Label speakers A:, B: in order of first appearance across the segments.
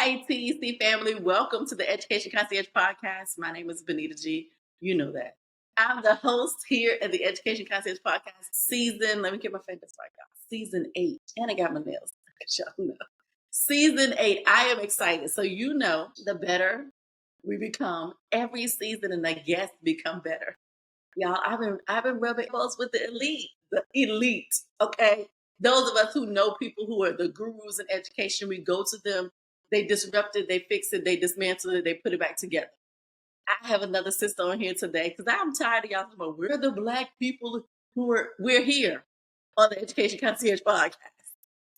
A: Hey, TEC family, welcome to the Education Concierge Podcast. My name is Benita G. You know that. I'm the host here at the Education Concierge Podcast let me get my fingers right, y'all. Season 8. And I got my nails. Y'all know. Season 8. I am excited. So you know, the better we become every season and the guests become better. Y'all, I've been rubbing elbows with the elite, okay? Those of us who know people who are the gurus in education, we go to them, they disrupt it, they fix it, they dismantle it, they put it back together. I have another sister on here today because I'm tired of y'all talking about we're the Black people we're here on the Education Concierge Podcast.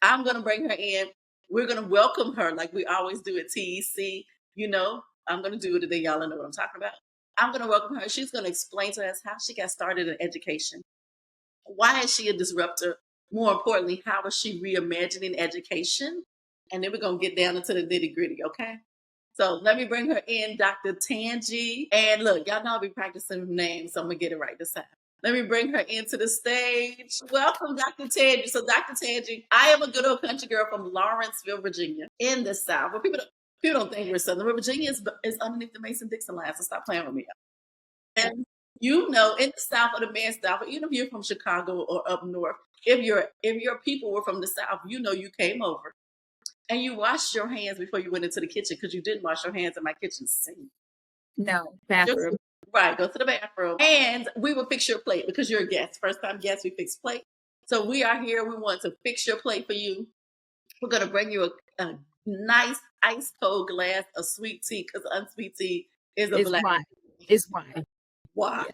A: I'm gonna bring her in. We're gonna welcome her like we always do at TEC. You know, I'm gonna do it and then y'all know what I'm talking about. I'm going to welcome her. She's going to explain to us how she got started in education. Why is she a disruptor? More importantly, how is she reimagining education? And then we're going to get down into the nitty gritty, okay? So let me bring her in, Dr. Tanji. And look, y'all know I'll be practicing names, so I'm going to get it right this time. Let me bring her into the stage. Welcome, Dr. Tanji. So, Dr. Tanji, I am a good old country girl from Lawrenceville, Virginia, in the South. But people don't think we're Southern. Virginia is underneath the Mason-Dixon line, so stop playing with me. And you know, in the South or the man South, even if you're from Chicago or up north, if your people were from the South, you know you came over and you washed your hands before you went into the kitchen because you didn't wash your hands in my kitchen sink.
B: No, bathroom.
A: Right, go to the bathroom. And we will fix your plate because you're a guest. First time guest, we fix plate. So we are here. We want to fix your plate for you. We're going to bring you a nice ice cold glass of sweet tea because unsweet tea is a black.
B: Why?
A: Why?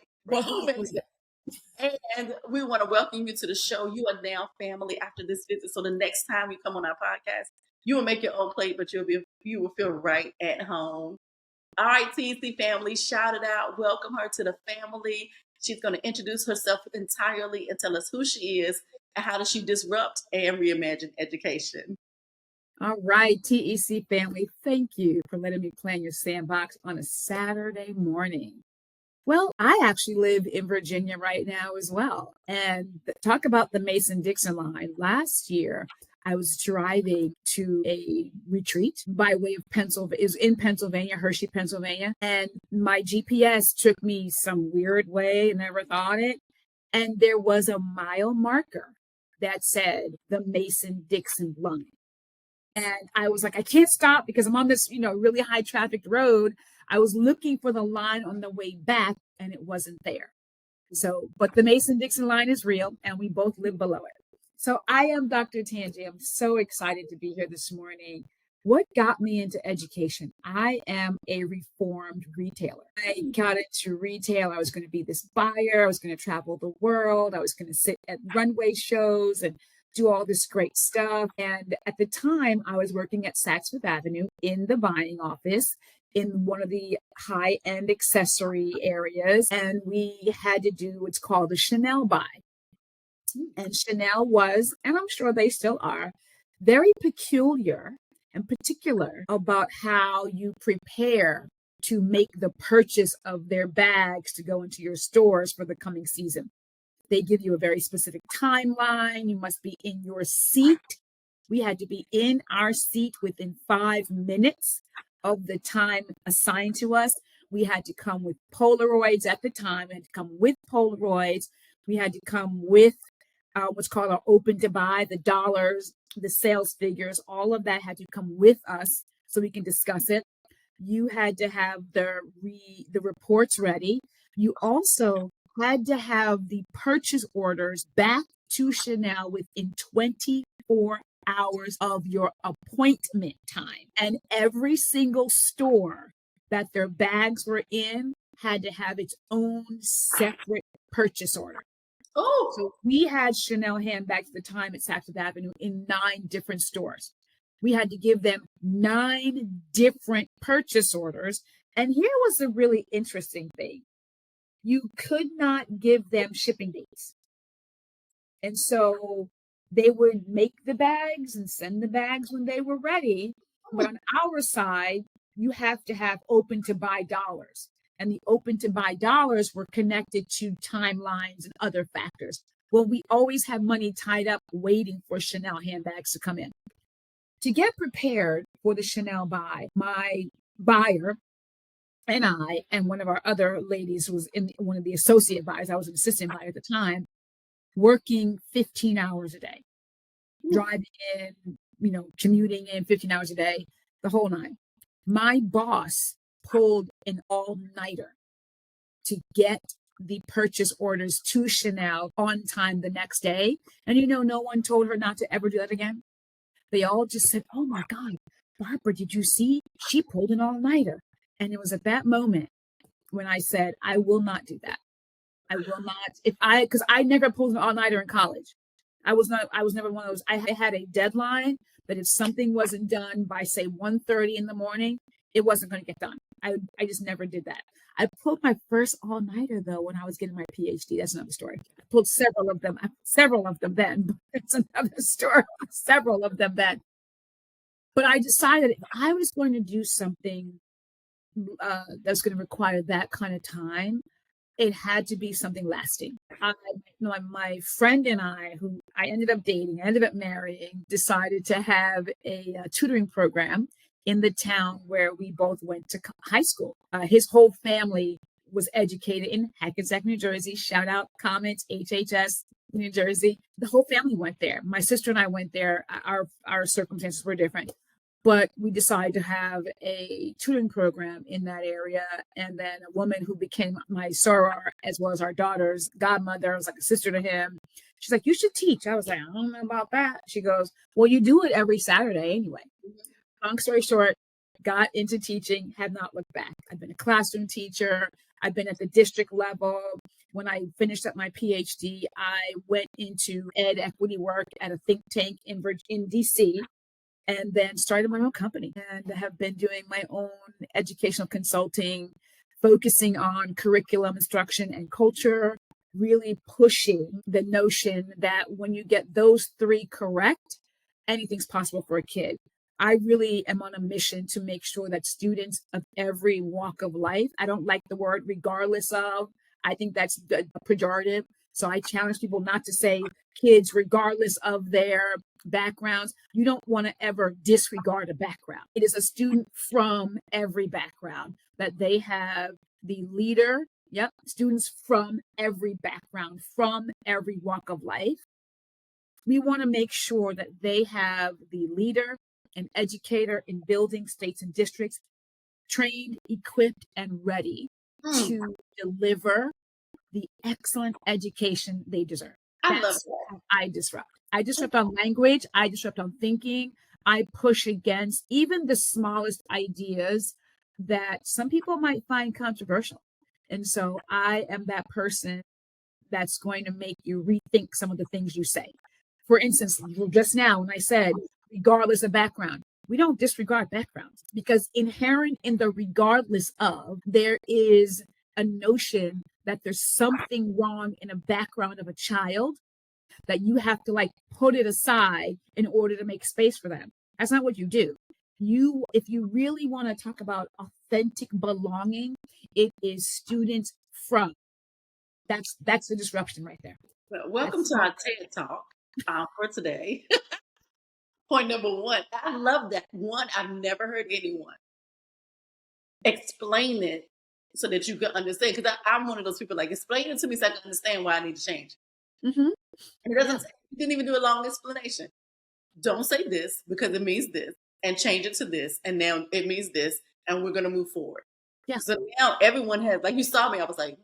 A: And we want to welcome you to the show. You are now family after this visit. So the next time you come on our podcast, you will make your own plate, but you will feel right at home. All right, TC family, shout it out. Welcome her to the family. She's going to introduce herself entirely and tell us who she is and how does she disrupt and reimagine education.
B: All right, TEC family, thank you for letting me play in your sandbox on a Saturday morning. Well, I actually live in Virginia right now as well. And talk about the Mason-Dixon line. Last year, I was driving to a retreat by way of Pennsylvania. It was in Pennsylvania, Hershey, Pennsylvania. And my GPS took me some weird way, never thought it. And there was a mile marker that said the Mason-Dixon line. And I was like, I can't stop because I'm on this, really high trafficked road. I was looking for the line on the way back and it wasn't there. So, but the Mason-Dixon line is real and we both live below it. So I am Dr. Tanji. I'm so excited to be here this morning. What got me into education? I am a reformed retailer. I got into retail. I was going to be this buyer. I was going to travel the world. I was going to sit at runway shows and do all this great stuff. And at the time, I was working at Saks Fifth Avenue in the buying office in one of the high-end accessory areas. And we had to do what's called a Chanel buy. And Chanel was, and I'm sure they still are, very peculiar and particular about how you prepare to make the purchase of their bags to go into your stores for the coming season. They give you a very specific timeline. You must be in your seat. We had to be in our seat within 5 minutes of the time assigned to us. We had to come with Polaroids at the time. We had to come with Polaroids. We had to come with what's called our open to buy, the dollars, the sales figures, all of that had to come with us so we can discuss it. You had to have the reports ready. You also had to have the purchase orders back to Chanel within 24 hours of your appointment time. And every single store that their bags were in had to have its own separate purchase order.
A: Oh,
B: so we had Chanel handbags at the time at Saks Fifth Avenue in 9 different stores. We had to give them 9 different purchase orders. And here was the really interesting thing. You could not give them shipping dates. And so they would make the bags and send the bags when they were ready. But on our side, you have to have open to buy dollars. And the open to buy dollars were connected to timelines and other factors. Well, we always have money tied up waiting for Chanel handbags to come in. To get prepared for the Chanel buy. My buyer and I, and one of our other ladies who was in one of the associate buyers, I was an assistant buyer at the time, working 15 hours a day, driving in, commuting in 15 hours a day, the whole nine. My boss pulled an all-nighter to get the purchase orders to Chanel on time the next day. And no one told her not to ever do that again. They all just said, "Oh my God, Barbara, did you see? She pulled an all-nighter." And it was at that moment when I said, I will not do that. I will not. Because I never pulled an all-nighter in college. I was never one of those. I had a deadline that if something wasn't done by, say, 1:30 in the morning, it wasn't going to get done. I just never did that. I pulled my first all-nighter, though, when I was getting my PhD. That's another story. I pulled several of them then. But it's another story. Several of them then. But I decided if I was going to do something that's going to require that kind of time, it had to be something lasting. My friend and I, who I ended up dating, ended up marrying, decided to have a tutoring program in the town where we both went to high school. His whole family was educated in Hackensack, New Jersey. Shout out Comets, HHS, New Jersey. The whole family went there. My sister and I went there. Our circumstances were different. But we decided to have a tutoring program in that area. And then a woman who became my soror, as well as our daughter's godmother, I was like a sister to him. She's like, "You should teach." I was like, "I don't know about that." She goes, "Well, you do it every Saturday anyway." Long story short, got into teaching, have not looked back. I've been a classroom teacher. I've been at the district level. When I finished up my PhD, I went into ed equity work at a think tank in DC, and then started my own company and have been doing my own educational consulting, focusing on curriculum, instruction, and culture, really pushing the notion that when you get those three correct, anything's possible for a kid. I really am on a mission to make sure that students of every walk of life, I don't like the word regardless of, I think that's pejorative. So I challenge people not to say kids regardless of their backgrounds. You don't want to ever disregard a background. It is a student from every background, that they have the leader. Yep, students from every background, from every walk of life. We want to make sure that they have the leader, an educator in building states and districts, trained, equipped, and ready to deliver the excellent education they deserve.
A: I love that.
B: I disrupt. I disrupt on language. I disrupt on thinking. I push against even the smallest ideas that some people might find controversial. And so I am that person that's going to make you rethink some of the things you say. For instance, just now when I said, regardless of background, we don't disregard backgrounds, because inherent in the regardless of, there is a notion that there's something wrong in a background of a child that you have to put it aside in order to make space for them. That's not what you do. If you really want to talk about authentic belonging, it is students from. That's the disruption right there.
A: Well, welcome to our TED Talk for today. Point number one. I love that. One, I've never heard anyone explain it so that you can understand. Because I'm one of those people, explain it to me so I can understand why I need to change.
B: Mm-hmm.
A: And it doesn't. You didn't even do a long explanation. Don't say this because it means this, and change it to this, and now it means this, and we're going to move forward.
B: Yeah.
A: So now everyone has, you saw me, I was like,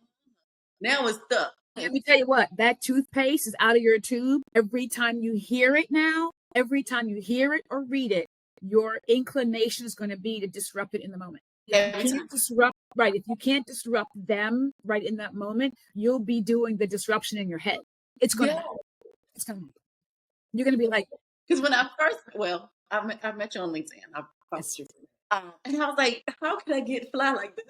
A: now it's stuck.
B: Let me tell you what, that toothpaste is out of your tube. Every time you hear it now, every time you hear it or read it, your inclination is going to be to disrupt it in the moment. If you can't disrupt them right in that moment, you'll be doing the disruption in your head. It's going to happen. It's going to happen. You're going to be like,
A: because when I first, I met you on LinkedIn. I followed you. And I was like, how can I get fly like this?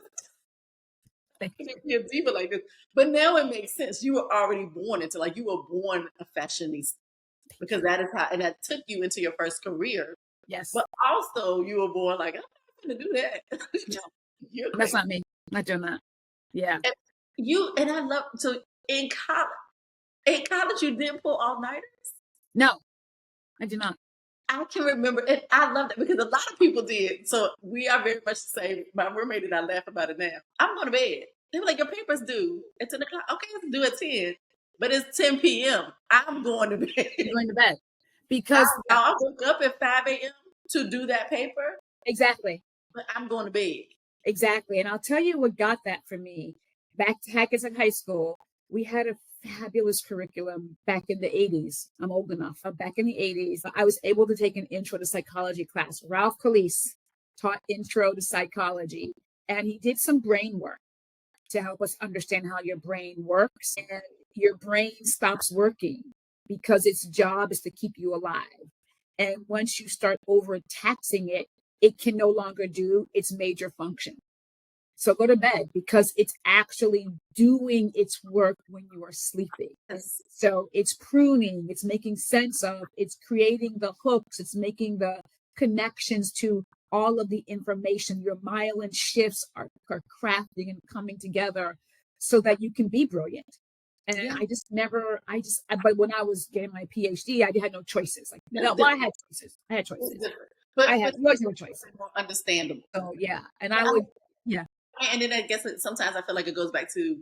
A: Be a diva like this. But now it makes sense. You were already born into, you were born a fashionista, because that is how, and that took you into your first career.
B: Yes.
A: But also you were born I'm not going to do that.
B: No, that's not me. I'm not doing that. Yeah.
A: And I love, so in college you didn't pull all-nighters?
B: No, I did not.
A: I can remember it. I love that because a lot of people did. So we are very much the same. My roommate and I laugh about it now. I'm going to bed. They were like, your paper's due at 10 o'clock. Okay, it's due at 10, but it's 10 p.m. I'm going to bed.
B: You're going to bed because
A: I woke up at 5 a.m. to do that paper,
B: exactly.
A: but I'm going to bed.
B: Exactly. And I'll tell you what got that for me. Back to Hackensack High School, we had a fabulous curriculum back in the 80s. I'm old enough. Back in the 80s, I was able to take an intro to psychology class. Ralph Calise taught intro to psychology, and he did some brain work to help us understand how your brain works. And your brain stops working because its job is to keep you alive. And once you start overtaxing it, it can no longer do its major function. So go to bed because it's actually doing its work when you are sleeping.
A: Yes.
B: So it's pruning, it's making sense of, it's creating the hooks, it's making the connections to all of the information. Your myelin shifts are crafting and coming together so that you can be brilliant. And
A: Yeah.
B: but when I was getting my PhD, I had no choices. Like, no, well, I had choices.
A: But
B: I had no choices.
A: More understandable.
B: So yeah, and yeah.
A: And then I guess sometimes I feel like it goes back to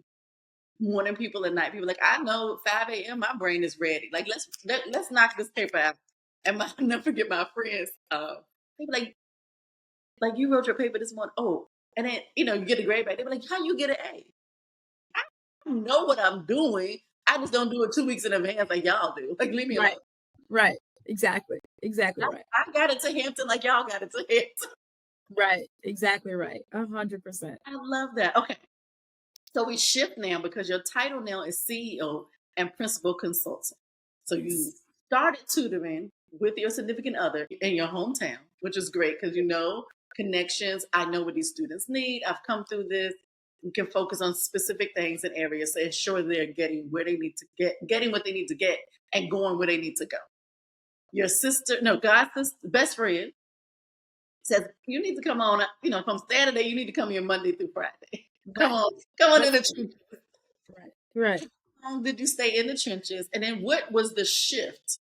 A: morning people and night people. Like I know 5 a.m. my brain is ready. Like let's knock this paper out. And I'll never forget my friends. They be like you wrote your paper this morning. Oh, and then you get a grade back. They be like, how you get an A? I don't know what I'm doing. I just don't do it 2 weeks in advance like y'all do. Like leave me alone.
B: Right. Exactly right.
A: I got it to Hampton like y'all got it to Hampton.
B: Right. Exactly right. 100%.
A: I love that. Okay. So we shift now because your title now is CEO and principal consultant. So you started tutoring with your significant other in your hometown, which is great because connections. I know what these students need. I've come through this. We can focus on specific things and areas to ensure they're getting where they need to getting what they need to get, and going where they need to go. Your God's sister, best friend, says you need to come on. From Saturday, you need to come here Monday through Friday. Come on in the trenches.
B: Right.
A: How long did you stay in the trenches? And then what was the shift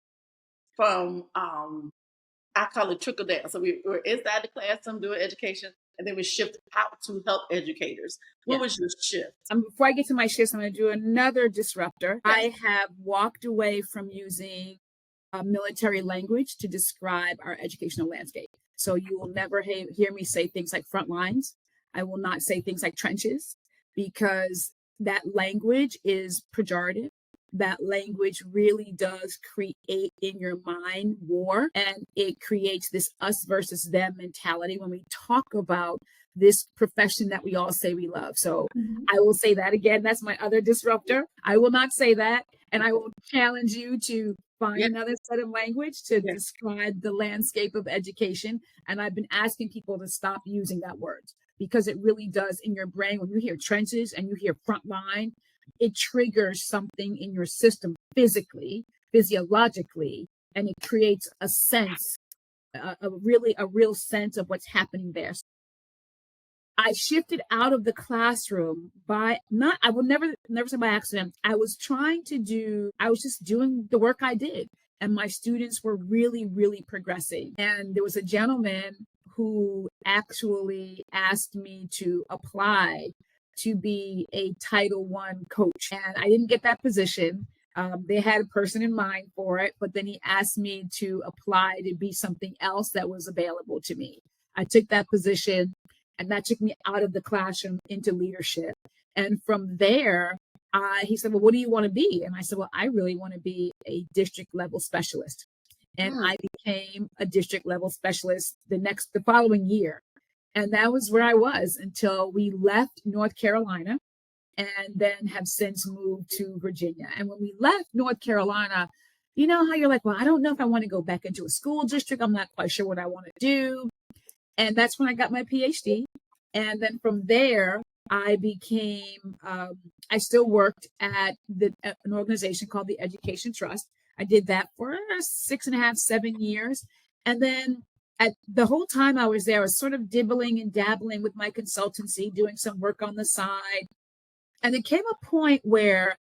A: from, I call it trickle down. So we were inside the classroom doing education, and then we shifted out to help educators. What was your shift?
B: Before I get to my shifts, I'm going to do another disruptor. I have walked away from using military language to describe our educational landscape. So you will never hear me say things like front lines. I will not say things like trenches because that language is pejorative. That language really does create in your mind war, and it creates this us versus them mentality when we talk about this profession that we all say we love. So I will say that again. That's my other disruptor. I will not say that. And I will challenge you to find another set of language to describe the landscape of education. And I've been asking people to stop using that word because it really does in your brain. When you hear trenches and you hear front line, it triggers something in your system physically, physiologically, and it creates a sense, a real sense of what's happening there. I shifted out of the classroom I will never say by accident. I was just doing the work I did, and my students were really, really progressing. And there was a gentleman who actually asked me to apply to be a Title I coach. And I didn't get that position. They had a person in mind for it, but then he asked me to apply to be something else that was available to me. I took that position, and that took me out of the classroom into leadership. And from there, he said, well, what do you want to be? And I said, well, I really want to be a district level specialist. And I became a district level specialist the following year. And that was where I was until we left North Carolina and then have since moved to Virginia. And when we left North Carolina, you know how you're like, well, I don't know if I want to go back into a school district. I'm not quite sure what I want to do. And that's when I got my PhD. And then from there, I still worked at an organization called the Education Trust. I did that for 6.5, 7 years. And then the whole time I was there, I was sort of dibbling and dabbling with my consultancy, doing some work on the side. And there came a point where,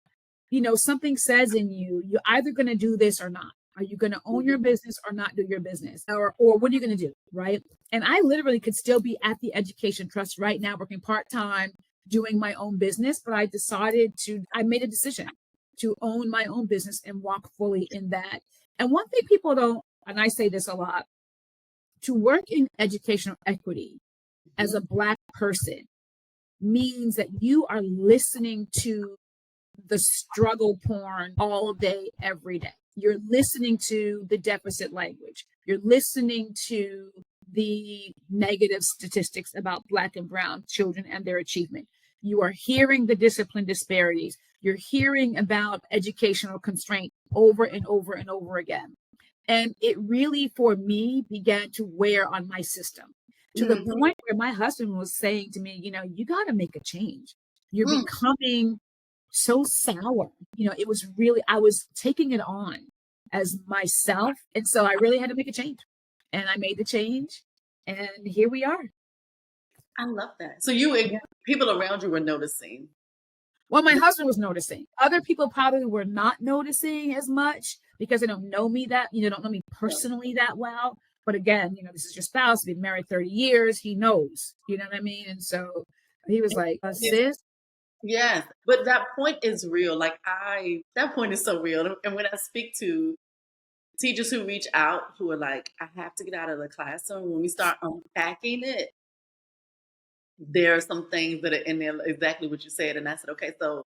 B: something says in you, you're either going to do this or not. Are you going to own your business or not do your business? Or what are you going to do? Right. And I literally could still be at the Education Trust right now, working part-time, doing my own business. But I made a decision to own my own business and walk fully in that. And one thing people don't, and I say this a lot, to work in educational equity as a Black person means that you are listening to the struggle porn all day, every day. You're listening to the deficit language. You're listening to the negative statistics about Black and Brown children and their achievement. You are hearing the discipline disparities. You're hearing about educational constraint over and over and over again. And it really, for me, began to wear on my system to the point where my husband was saying to me, you got to make a change. You're becoming so sour. It was really, I was taking it on as myself. And so I really had to make a change. And I made the change. And here we are.
A: I love that. So people around you were noticing.
B: Well, my husband was noticing. Other people probably were not noticing as much because they don't know me don't know me personally that well. But again, this is your spouse, been married 30 years. He knows, you know what I mean? And so he was like, sis.
A: Yes. But that point is real. That point is so real. And when I speak to teachers who reach out, who are like, I have to get out of the classroom, when we start unpacking it, there are some things that are in there, exactly what you said. And I said, okay, so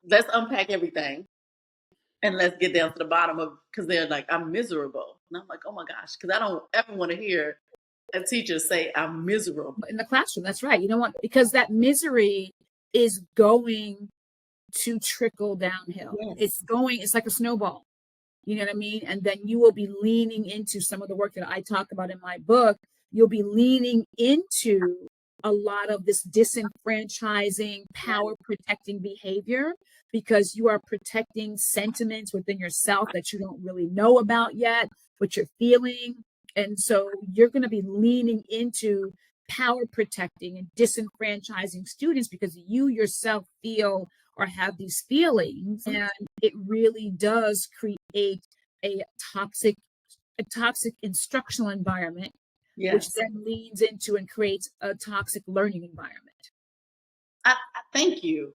A: let's unpack everything and let's get down to the bottom of, because they're like, I'm miserable. And I'm like, oh my gosh, because I don't ever want to hear a teacher say I'm miserable.
B: In the classroom, that's right. You know what? Because that misery is going to trickle downhill. Yes. It's like a snowball. You know what I mean? And then you will be leaning into some of the work that I talk about in my book. You'll be leaning into a lot of this disenfranchising, power protecting behavior because you are protecting sentiments within yourself that you don't really know about yet, but you're feeling. And so you're going to be leaning into power protecting and disenfranchising students because you yourself feel or have these feelings. And it really does create a toxic instructional environment, yes, which then leads into and creates a toxic learning environment.
A: I thank you.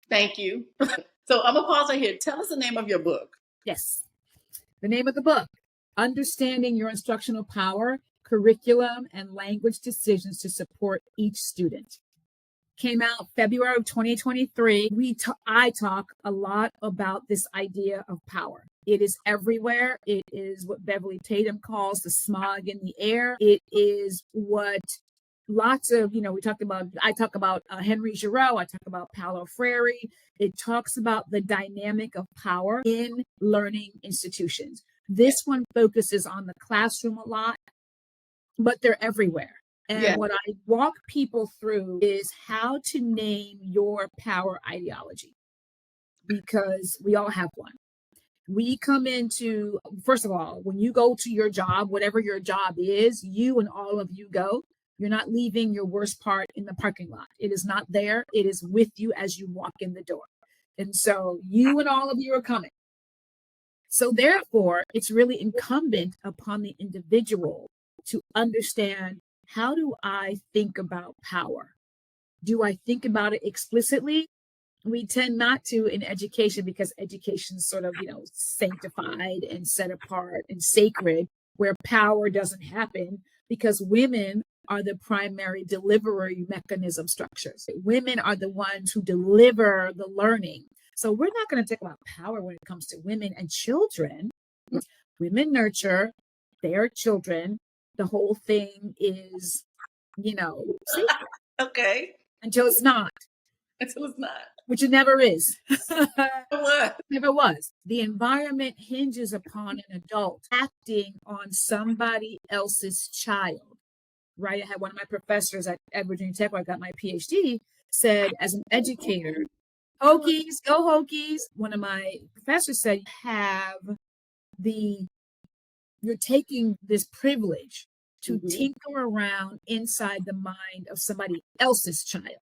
A: Thank you. So I'm going to pause right here. Tell us the name of your book.
B: Yes. The name of the book, Understanding Your Instructional Power, Curriculum and Language Decisions to Support Each Student. Came out February of 2023. I talk a lot about this idea of power. It is everywhere. It is what Beverly Tatum calls the smog in the air. It is what lots of, I talk about Henry Giroux. I talk about Paulo Freire. It talks about the dynamic of power in learning institutions. This one focuses on the classroom a lot, but they're everywhere. And what I walk people through is how to name your power ideology, because we all have one. We come into, first of all, when you go to your job, whatever your job is, you and all of you go, you're not leaving your worst part in the parking lot. It is not there. It is with you as you walk in the door. And so you and all of you are coming. So therefore, it's really incumbent upon the individual to understand, how do I think about power? Do I think about it explicitly? We tend not to in education because education is sort of, sanctified and set apart and sacred, where power doesn't happen because women are the primary delivery mechanism structures. Women are the ones who deliver the learning. So we're not going to talk about power when it comes to women and children. Women nurture their children. The whole thing is, sacred.
A: Okay.
B: Until it's not.
A: Until it's not.
B: Which it never is.
A: What?
B: Never was. The environment hinges upon an adult acting on somebody else's child, right? I had one of my professors at Virginia Tech, where I got my PhD, said, as an educator, Hokies, go Hokies. One of my professors said, you're taking this privilege to tinker around inside the mind of somebody else's child,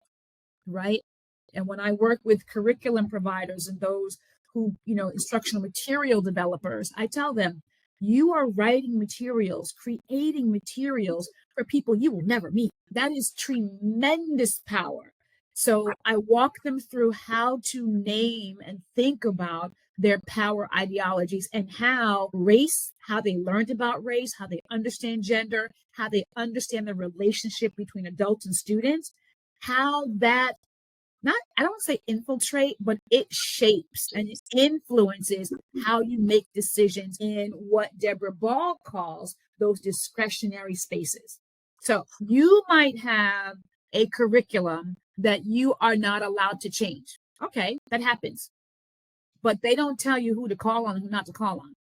B: right? And when I work with curriculum providers and those who, instructional material developers, I tell them, you are writing materials, creating materials for people you will never meet. That is tremendous power. So I walk them through how to name and think about their power ideologies and how race, how they learned about race, how they understand gender, how they understand the relationship between adults and students, how that I don't say infiltrate, but it shapes and it influences how you make decisions in what Deborah Ball calls those discretionary spaces. So you might have a curriculum that you are not allowed to change. Okay, that happens. But they don't tell you who to call on and who not to call on.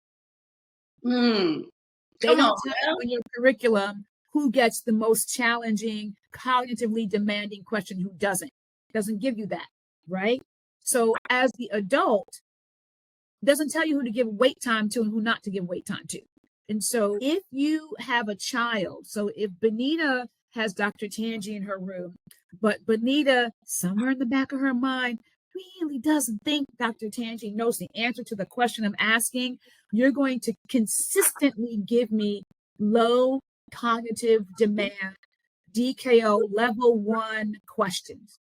B: They don't tell you in your curriculum who gets the most challenging, cognitively demanding question, who doesn't give you that, right? So as the adult, doesn't tell you who to give weight time to and who not to give weight time to. And so if you have a child, so if Benita has Dr. Tanji in her room, but Benita, somewhere in the back of her mind, really doesn't think Dr. Tanji knows the answer to the question I'm asking, you're going to consistently give me low cognitive demand, DKO level 1 questions,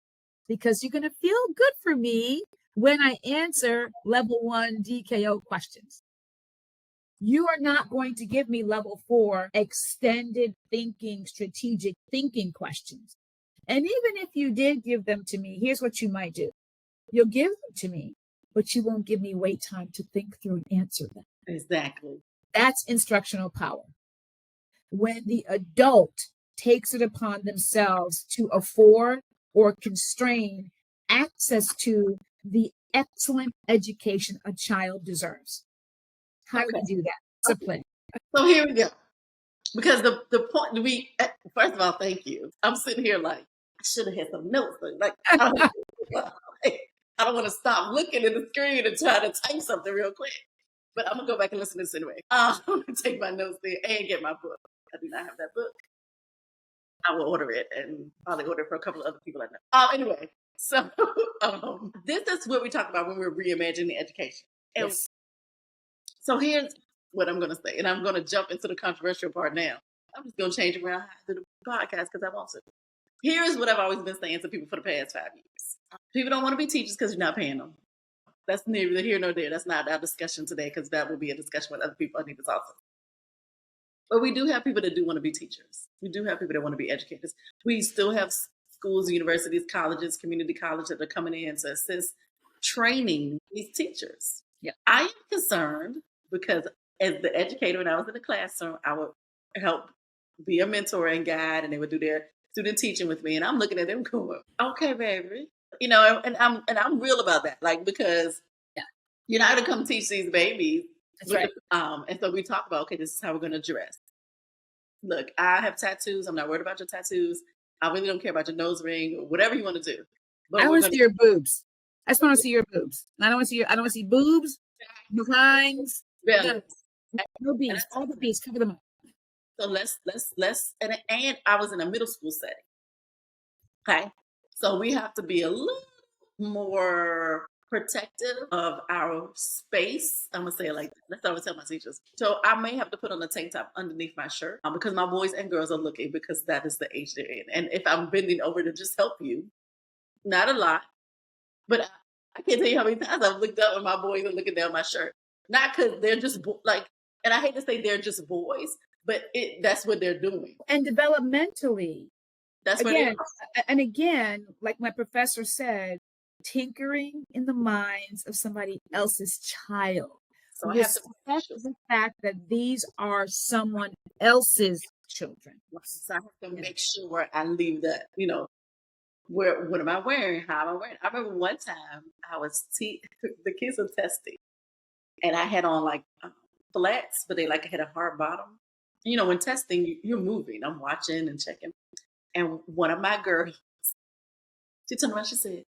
B: because you're going to feel good for me when I answer level 1 DKO questions. You are not going to give me level 4 extended thinking, strategic thinking questions. And even if you did give them to me, here's what you might do. You'll give them to me, but you won't give me wait time to think through and answer them.
A: Exactly.
B: That's instructional power. When the adult takes it upon themselves to afford or constrain access to the excellent education a child deserves. How do we do that? Discipline.
A: So here we go. Because the point first of all, thank you. I'm sitting here like, I should have had some notes. Like, I don't want to stop looking at the screen and try to type something real quick. But I'm going to go back and listen to this anyway. I'm going to take my notes there and get my book. I do not have that book. I will order it and probably order it for a couple of other people I know. Anyway, so this is what we talk about when we're reimagining education. And
B: Yes.
A: so here's what I'm going to say, and I'm going to jump into the controversial part now. I'm just going to change around to the podcast because I want to. Here's what I've always been saying to people for the past 5 years. People don't want to be teachers because you're not paying them. That's neither here nor there. That's not our discussion today because that will be a discussion with other people I need to talk to. But we do have people that do want to be teachers. We do have people that want to be educators. We still have schools, universities, colleges, community colleges that are coming in to assist training these teachers.
B: Yeah.
A: I am concerned because as the educator, when I was in the classroom, I would help be a mentor and guide, and they would do their student teaching with me. And I'm looking at them going, okay, baby. And I'm real about that. Like, because you're not going to come teach these babies.
B: That's right.
A: And so we talk about, okay, this is how we're going to dress. Look, I have tattoos. I'm not worried about your tattoos. I really don't care about your nose ring or whatever you want to do.
B: But I want to see your boobs. I just want to see your boobs. I don't want to see boobs, behinds, no bees. All the bees, cover them up.
A: So let's and I was in a middle school setting. Okay. So we have to be a little more protective of our space. I'm gonna say it like that. That's what I always tell my teachers. So I may have to put on a tank top underneath my shirt because my boys and girls are looking, because that is the age they're in. And if I'm bending over to just help you, not a lot, but I can't tell you how many times I've looked up and my boys are looking down my shirt. Not because they're just and I hate to say they're just boys, but that's what they're doing.
B: And developmentally,
A: that's
B: again, like my professor said, tinkering in the minds of somebody else's child. So I have to respect the fact that these are someone else's children.
A: So I have to make sure I leave that, what am I wearing? How am I wearing? I remember one time I was the kids were testing, and I had on flats, but they had a hard bottom. When testing, you're moving. I'm watching and checking. And one of my girls, she turned around, she said,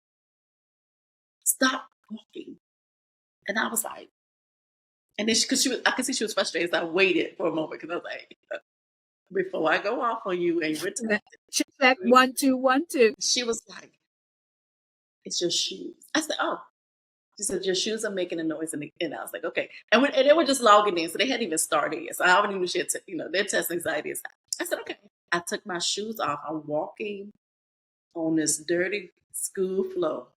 A: "Stop walking." And I was like, and then I could see she was frustrated. So I waited for a moment because I was like, before I go off on you and you're
B: check 1 2 1 2.
A: She was like, "It's your shoes." I said, "Oh." She said, your shoes are making a noise. And I was like, okay. And they were just logging in. So they hadn't even started yet. So I already knew she had, their test anxiety is high. I said, okay. I took my shoes off. I'm walking on this dirty school floor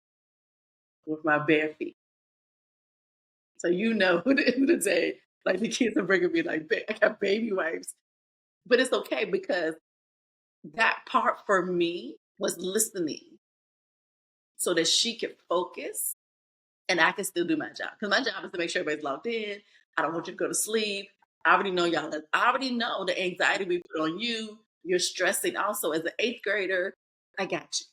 A: with my bare feet. So, at the end of the day, like the kids are bringing me like, I got baby wipes. But it's okay because that part for me was listening so that she could focus and I can still do my job. Because my job is to make sure everybody's logged in. I don't want you to go to sleep. I already know y'all. I already know the anxiety we put on you. You're stressing also as an eighth grader. I got you.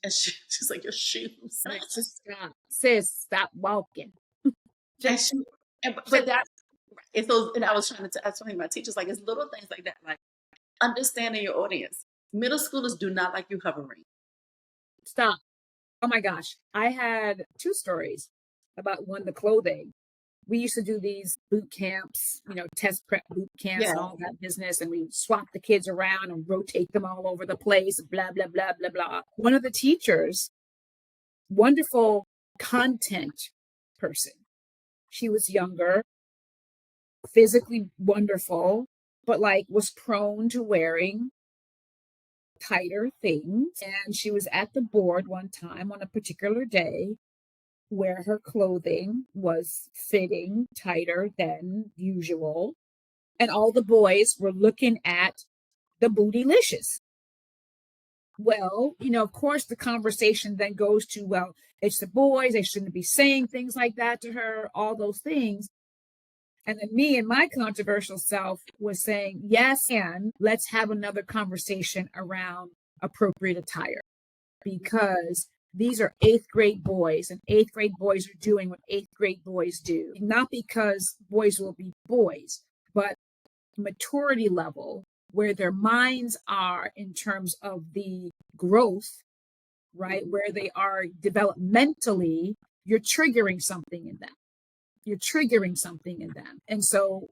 A: And she's like, your shoes.
B: Just stop. Sis, stop walking.
A: But that's and so, and I was trying to explain to my teachers, like, it's little things like that, like understanding your audience. Middle schoolers do not like you hovering.
B: Stop. Oh my gosh. I had 2 stories about one, the clothing. We used to do these boot camps, test prep boot camps
A: Yeah.
B: and all that business. And we swap the kids around and rotate them all over the place, blah, blah, blah, blah, blah. One of the teachers, wonderful content person. She was younger, physically wonderful, but was prone to wearing tighter things. And she was at the board one time on a particular day where her clothing was fitting tighter than usual. And all the boys were looking at the bootylicious. Well, of course, the conversation then goes to, well, it's the boys. They shouldn't be saying things like that to her, all those things. And then me and my controversial self was saying, yes, and let's have another conversation around appropriate attire, because these are 8th grade boys, and 8th grade boys are doing what 8th grade boys do. Not because boys will be boys, but maturity level, where their minds are in terms of the growth, right? Where they are developmentally, you're triggering something in them. And so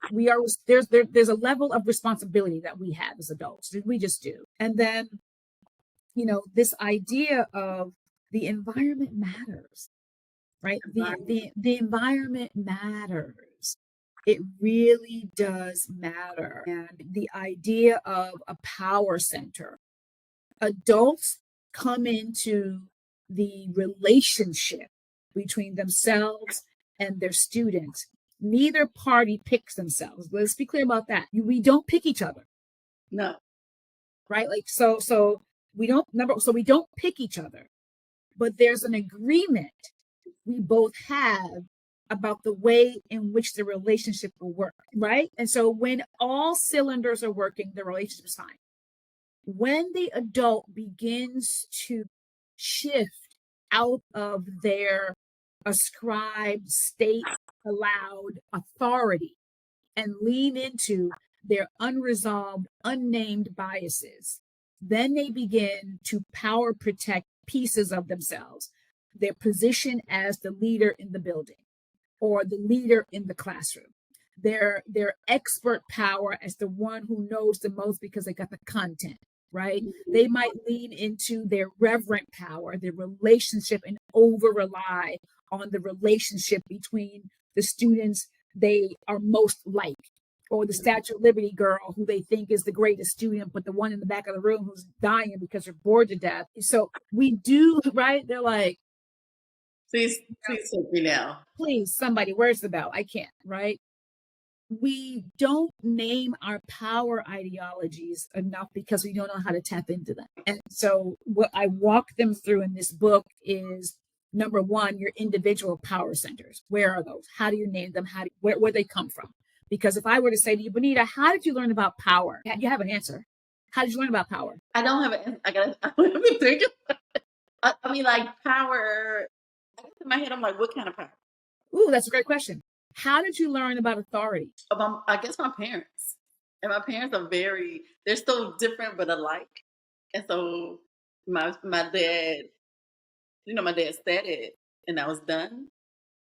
B: there's a level of responsibility that we have as adults. We just do. And then, this idea of the environment matters, right? The environment matters. It really does matter. And the idea of a power center. Adults come into the relationship between themselves and their students. Neither party picks themselves. Let's be clear about that. We don't pick each other.
A: No.
B: Right? So we don't pick each other, but there's an agreement we both have about the way in which the relationship will work, right? And so when all cylinders are working, the relationship is fine. When the adult begins to shift out of their ascribed state allowed authority and lean into their unresolved, unnamed biases, then they begin to power protect pieces of themselves, their position as the leader in the building or the leader in the classroom, their expert power as the one who knows the most because they got the content, right? They might lean into their reverent power, their relationship, and over rely on the relationship between the students they are most like, or the Statue of Liberty girl who they think is the greatest student, but the one in the back of the room who's dying because they're bored to death. So we do, right? They're like,
A: please take me now.
B: Please, somebody, where's the bell? I can't, right? We don't name our power ideologies enough because we don't know how to tap into them. And so what I walk them through in this book is, number one, your individual power centers. Where are those? How do you name them? Where they come from? Because if I were to say to you, Bonita, how did you learn about power? You have an answer. How did you learn about power?
A: I don't have an answer. I have to think. I mean, like power. I guess in my head, I'm like, what kind of power?
B: Ooh, that's a great question. How did you learn about authority?
A: I guess my parents. And my parents are they're so different but alike. And so my dad, my dad said it and I was done.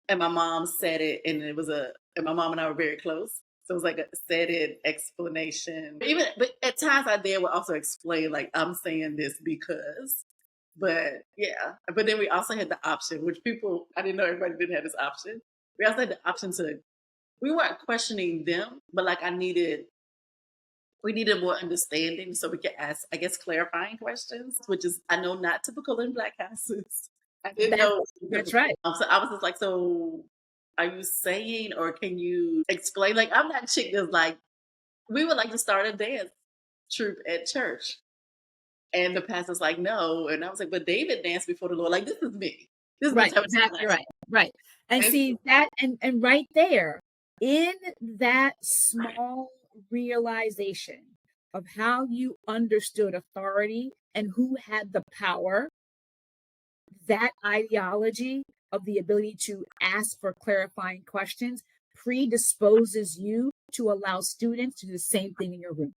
A: And my mom said it and and my mom and I were very close. So it was like a said it explanation. But at times our dad would also explain, like, I'm saying this because. But yeah, but then we also had the option, which people, I didn't know everybody didn't have this option. We also had the option to, we weren't questioning them, but like we needed more understanding so we could ask, I guess, clarifying questions, which is, I know, not typical in Black houses. I didn't
B: That
A: know.
B: that's right.
A: So I was just like, so are you saying, or can you explain? Like, I'm not chick that's like, we would like to start a dance troupe at church. And the pastor's like, no. And I was like, but David danced before the Lord. Like, this is me. This is the
B: Right,
A: type of time
B: exactly right. Right. And
A: and
B: see that and right there in that small realization of how you understood authority and who had the power, that ideology of the ability to ask for clarifying questions predisposes you to allow students to do the same thing in your room.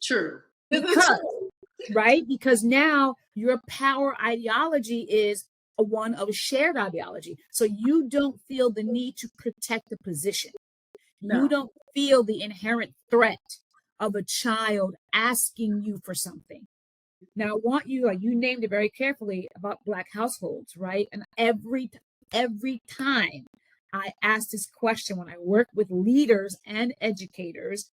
A: true. This is
B: Because,
A: true.
B: right? Because now your power ideology is a one of a shared ideology. So you don't feel the need to protect the position. You
A: No.
B: don't feel the inherent threat of a child asking you for something. Now, I want you, like you named it very carefully about Black households, right? And every time I ask this question when I work with leaders and educators,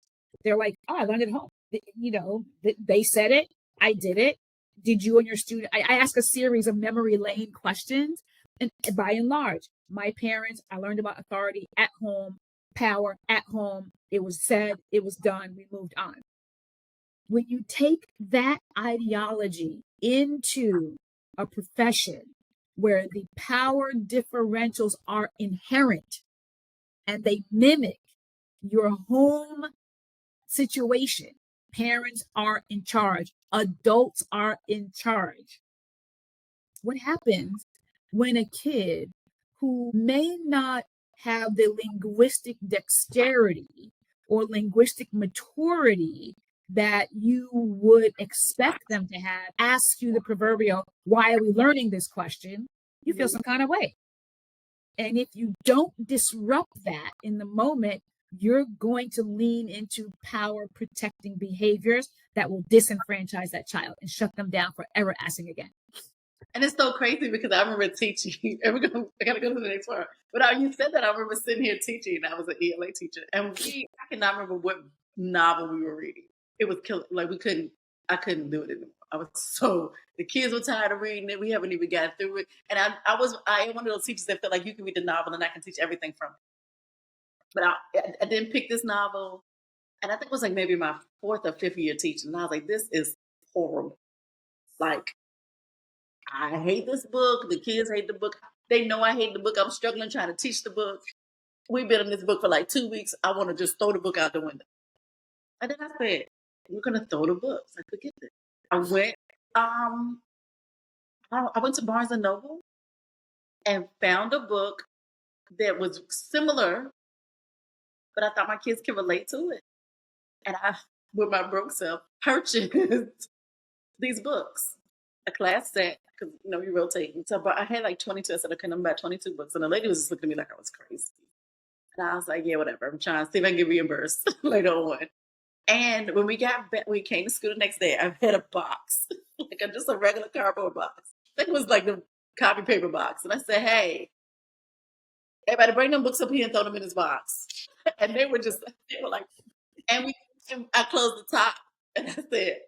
B: they're like, "Oh, I learned at home." They said it, I did it. Did you and your student? I ask a series of memory lane questions, and by and large, my parents, I learned about authority at home, power at home. It was said, it was done, we moved on. When you take that ideology into a profession where the power differentials are inherent and they mimic your home situation, parents are in charge, adults are in charge. What happens when a kid who may not have the linguistic dexterity or linguistic maturity that you would expect them to have asks you the proverbial, why are we learning this question? You feel some kind of way. And if you don't disrupt that in the moment, you're going to lean into power protecting behaviors that will disenfranchise that child and shut them down for ever asking again.
A: And it's so crazy because I remember teaching, and I gotta go to the next part. But you said that, I remember sitting here teaching, and I was an ELA teacher, and I cannot remember what novel we were reading. It was killing, like I couldn't do it anymore. The kids were tired of reading it. We haven't even gotten through it. And I am one of those teachers that felt like you can read the novel and I can teach everything from it. But I didn't pick this novel, and I think it was like maybe my 4th or 5th year teaching. And I was like, this is horrible. Like, I hate this book. The kids hate the book. They know I hate the book. I'm struggling trying to teach the book. We've been in this book for like 2 weeks. I want to just throw the book out the window. And then I said, we're gonna throw the books. I forget it. I went I went to Barnes and Noble and found a book that was similar, but I thought my kids could relate to it. And I, with my broke self, purchased these books, a class set, because we rotate. So, but I had like 22. I said I couldn't buy 22 books, and the lady was just looking at me like I was crazy. And I was like, yeah, whatever. I'm trying to see if I can get reimbursed later on. And when we got back, we came to school the next day. I had a box, just a regular cardboard box. I think it was like the copy paper box. And I said, hey, everybody bring them books up here and throw them in this box. And they were like, and I closed the top and I said,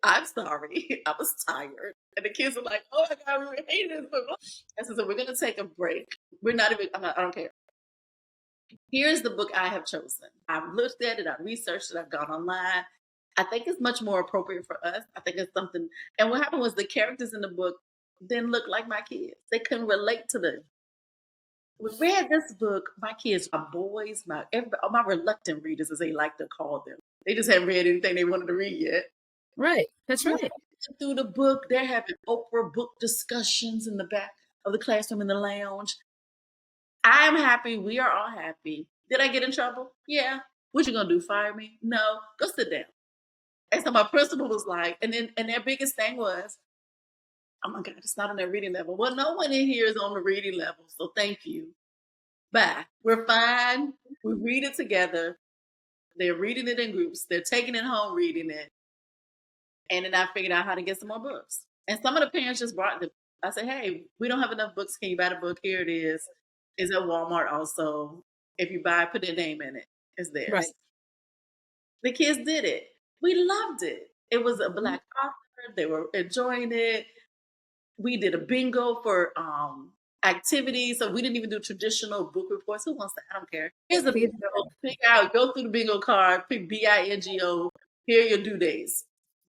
A: I'm sorry, I was tired. And the kids were like, oh my God, we were hating this book. I said, so we're going to take a break. We're not even, I don't care. Here's the book I have chosen. I've looked at it, I've researched it, I've gone online. I think it's much more appropriate for us. I think it's something. And what happened was the characters in the book didn't look like my kids. They couldn't relate to them. We read this book. My kids, my boys, my reluctant readers, as they like to call them. They just haven't read anything they wanted to read yet.
B: Right. That's right.
A: Through the book, they're having Oprah book discussions in the back of the classroom in the lounge. I'm happy. We are all happy. Did I get in trouble? Yeah. What you gonna do? Fire me? No. Go sit down. And so my principal was like, and their biggest thing was, oh my God, it's not on their reading level. Well, no one in here is on the reading level, so thank you. Bye. We're fine. We read it together. They're reading it in groups. They're taking it home, reading it. And then I figured out how to get some more books. And some of the parents just brought the I said, "Hey, we don't have enough books. Can you buy the book? Here it is. It's at Walmart also. If you buy, put their name in it. It's
B: Right.
A: theirs." The kids did it. We loved it. It was a
B: Mhm.
A: Black author. They were enjoying it. We did a bingo for activities. So we didn't even do traditional book reports. Who wants that? I don't care. Here's the
B: Please
A: bingo.
B: go.
A: Pick out, go through the bingo card, pick BINGO. Here are your due days.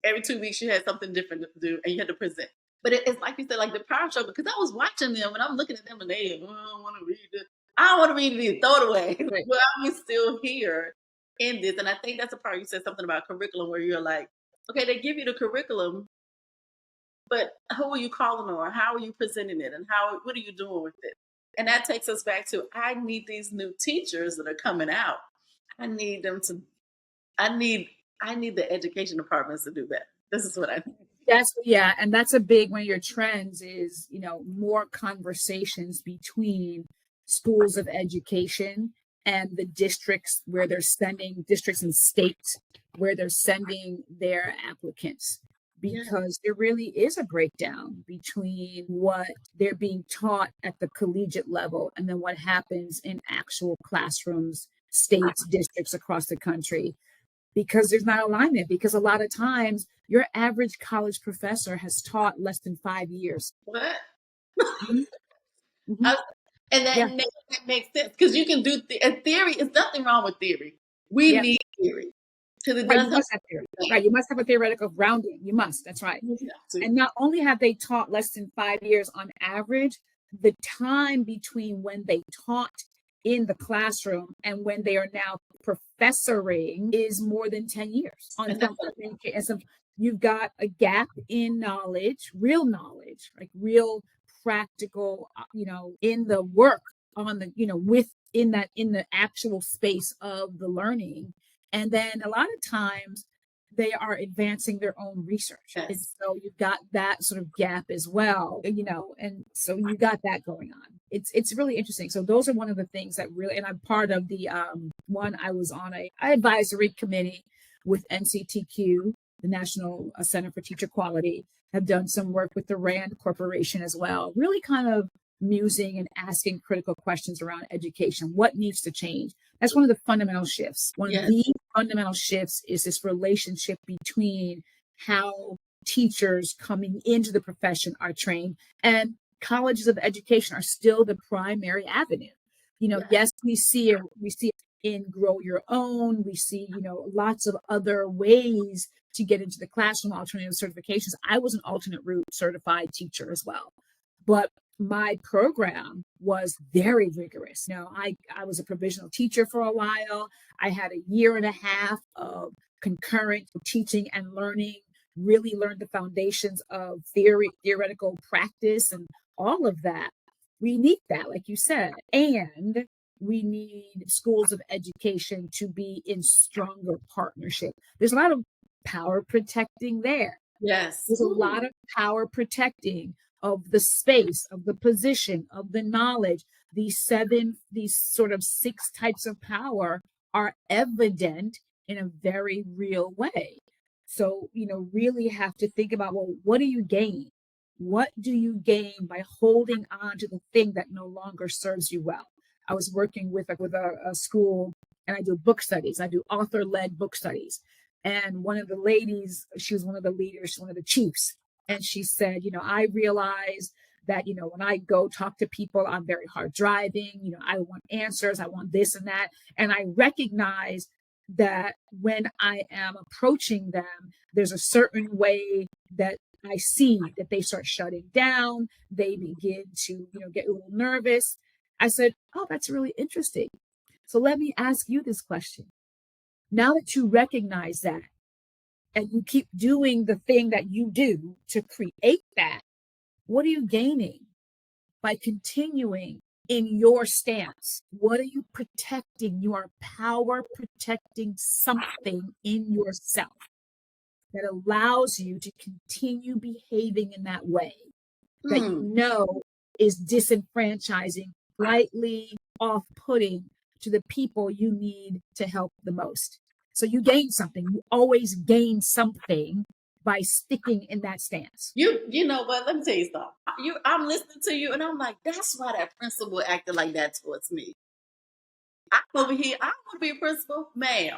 A: Every 2 weeks you had something different to do and you had to present. But it's like you said, like the power struggle, because I was watching them and I'm looking at them and they, oh, I don't want to read it. I don't want to read it either. Throw it away.
B: Right.
A: Well, I'm still here in this. And I think that's a part you said something about curriculum where you're like, okay, they give you the curriculum, but who are you calling on? How are you presenting it? And what are you doing with it? And that takes us back to I need these new teachers that are coming out. I need them to I need I need the education departments to do better. This is what I need.
B: Yeah, and that's a big one of your trends is, more conversations between schools of education and the districts where they're sending districts and states where they're sending their applicants.
A: Yeah.
B: Because there really is a breakdown between what they're being taught at the collegiate level and then what happens in actual classrooms, states, districts across the country because there's not alignment. Because a lot of times, your average college professor has taught less than 5 years.
A: What?
B: Mhm, mhm.
A: I, and
B: Yeah,
A: that makes sense because you can do theory. It's nothing wrong with theory. We
B: yeah,
A: need theory because it
B: right.
A: does
B: You
A: help.
B: must have theory. Right. You must have a theoretical grounding. You must. That's right.
A: You have to.
B: And not only have they taught less than 5 years on average, the time between when they taught in the classroom and when they are now professoring is more than 10 years on
A: And that's
B: some and some you've got a gap in knowledge, like real practical, in the work on the, in the actual space of the learning. And then a lot of times they are advancing their own research. And
A: yes.
B: so you've got that sort of gap as well, and so you got that going on. It's really interesting. So those are one of the things that really, and I'm part of the one I was on a advisory committee with NCTQ, the National Center for Teacher Quality, have done some work with the RAND Corporation as well, really kind of musing and asking critical questions around education. What needs to change? That's one of the fundamental shifts. One of
A: Yes.
B: the fundamental shifts is this relationship between how teachers coming into the profession are trained and colleges of education are still the primary avenue.
A: Yes.
B: Yes, we see it in Grow Your Own. We see, lots of other ways to get into the classroom, alternative certifications. I was an alternate route certified teacher as well. But my program was very rigorous. I was a provisional teacher for a while. I had a year and a half of concurrent teaching and learning, really learned the foundations of theoretical practice, and all of that. We need that, like you said. And we need schools of education to be in stronger partnership. There's a lot of power protecting there.
A: Yes.
B: There's a lot of power protecting of the space, of the position, of the knowledge. These sort of 6 types of power are evident in a very real way. So, really have to think about, well, what do you gain? What do you gain by holding on to the thing that no longer serves you well? I was working with a school, and I do book studies. I do author-led book studies. And one of the ladies, she was one of the leaders, one of the chiefs, and she said, I realize that, when I go talk to people, I'm very hard driving. I want answers. I want this and that. And I recognize that when I am approaching them, there's a certain way that I see that they start shutting down. They begin to, get a little nervous. I said, oh, that's really interesting. So let me ask you this question. Now that you recognize that, and you keep doing the thing that you do to create that, what are you gaining by continuing in your stance? What are you protecting? You are power protecting something in yourself that allows you to continue behaving in that way that
A: Mm.
B: is disenfranchising, slightly off putting to the people you need to help the most. So you gain something. You always gain something by sticking in that stance.
A: You know what? Let me tell you something. I'm listening to you, and I'm like, that's why that principal acted like that towards me. I'm over here. I want to be a principal, ma'am.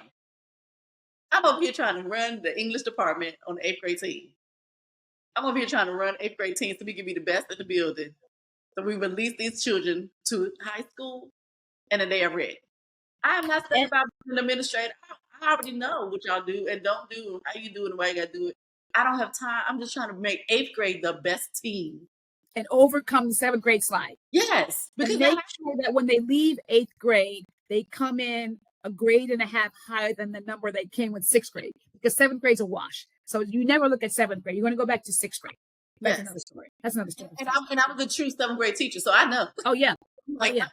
A: I'm over here trying to run the English department on the 8th grade team. I'm over here trying to run 8th grade teams so we can be the best in the building. So we release these children to high school, and then they are ready. I am not saying
B: And,
A: about being an administrator. I already know what y'all do and don't do, how you do it, and why you got to do it. I don't have time. I'm just trying to make 8th grade the best team.
B: and overcome the 7th grade slide.
A: Yes.
B: And make sure that when they leave 8th grade, they come in a grade and a half higher than the number they came with 6th grade, because 7th grade's a wash. So you never look at 7th grade. You're going to go back to 6th grade. That's another story. That's another story.
A: And I was a true 7th grade techer, so I know.
B: Oh, yeah.
A: Like, yeah.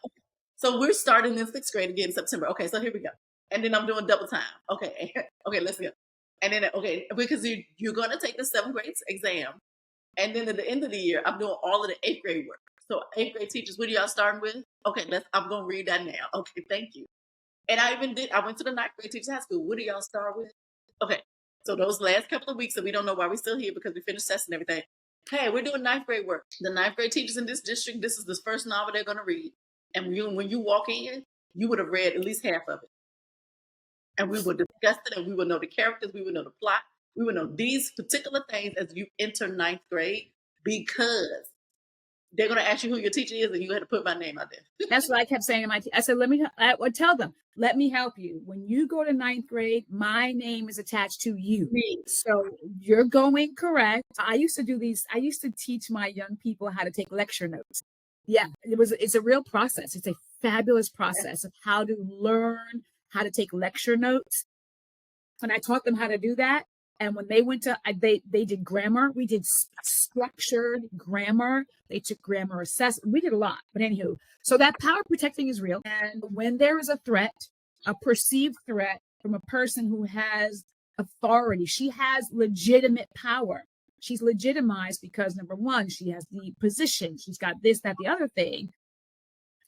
A: So we're starting in 6th grade again in September. Okay, so here we go. And then I'm doing double time. Okay, okay, let's go. And then, okay, because you're going to take the 7th grade exam. And then at the end of the year, I'm doing all of the 8th grade work. So 8th grade teachers, what are y'all starting with? Okay, I'm going to read that now. Okay, thank you. And I went to the 9th grade teachers high school. What do y'all start with? Okay, so those last couple of weeks, and we don't know why we're still here because we finished tests and everything. Hey, we're doing 9th grade work. The 9th grade teachers in this district, this is the first novel they're going to read. And when you walk in, you would have read at least half of it. And we would discuss it, and we would know the characters, we would know the plot, we would know these particular things as you enter 9th grade, because they're going to ask you who your teacher is, and you had to put my name out there.
B: That's what I kept saying to my teacher. I said, I would tell them, let me help you. When you go to 9th grade, my name is attached to you. So you're going correct. I used to teach my young people how to take lecture notes. Yeah, it's a real process. It's a fabulous process of how to learn how to take lecture notes. And I taught them how to do that. And when they went to, they did grammar. We did structured grammar. They took grammar assessment. We did a lot. But anywho, so that power protecting is real. And when there is a threat, a perceived threat from a person who has authority, she has legitimate power. She's legitimized because, number one, she has the position. She's got this, that, the other thing.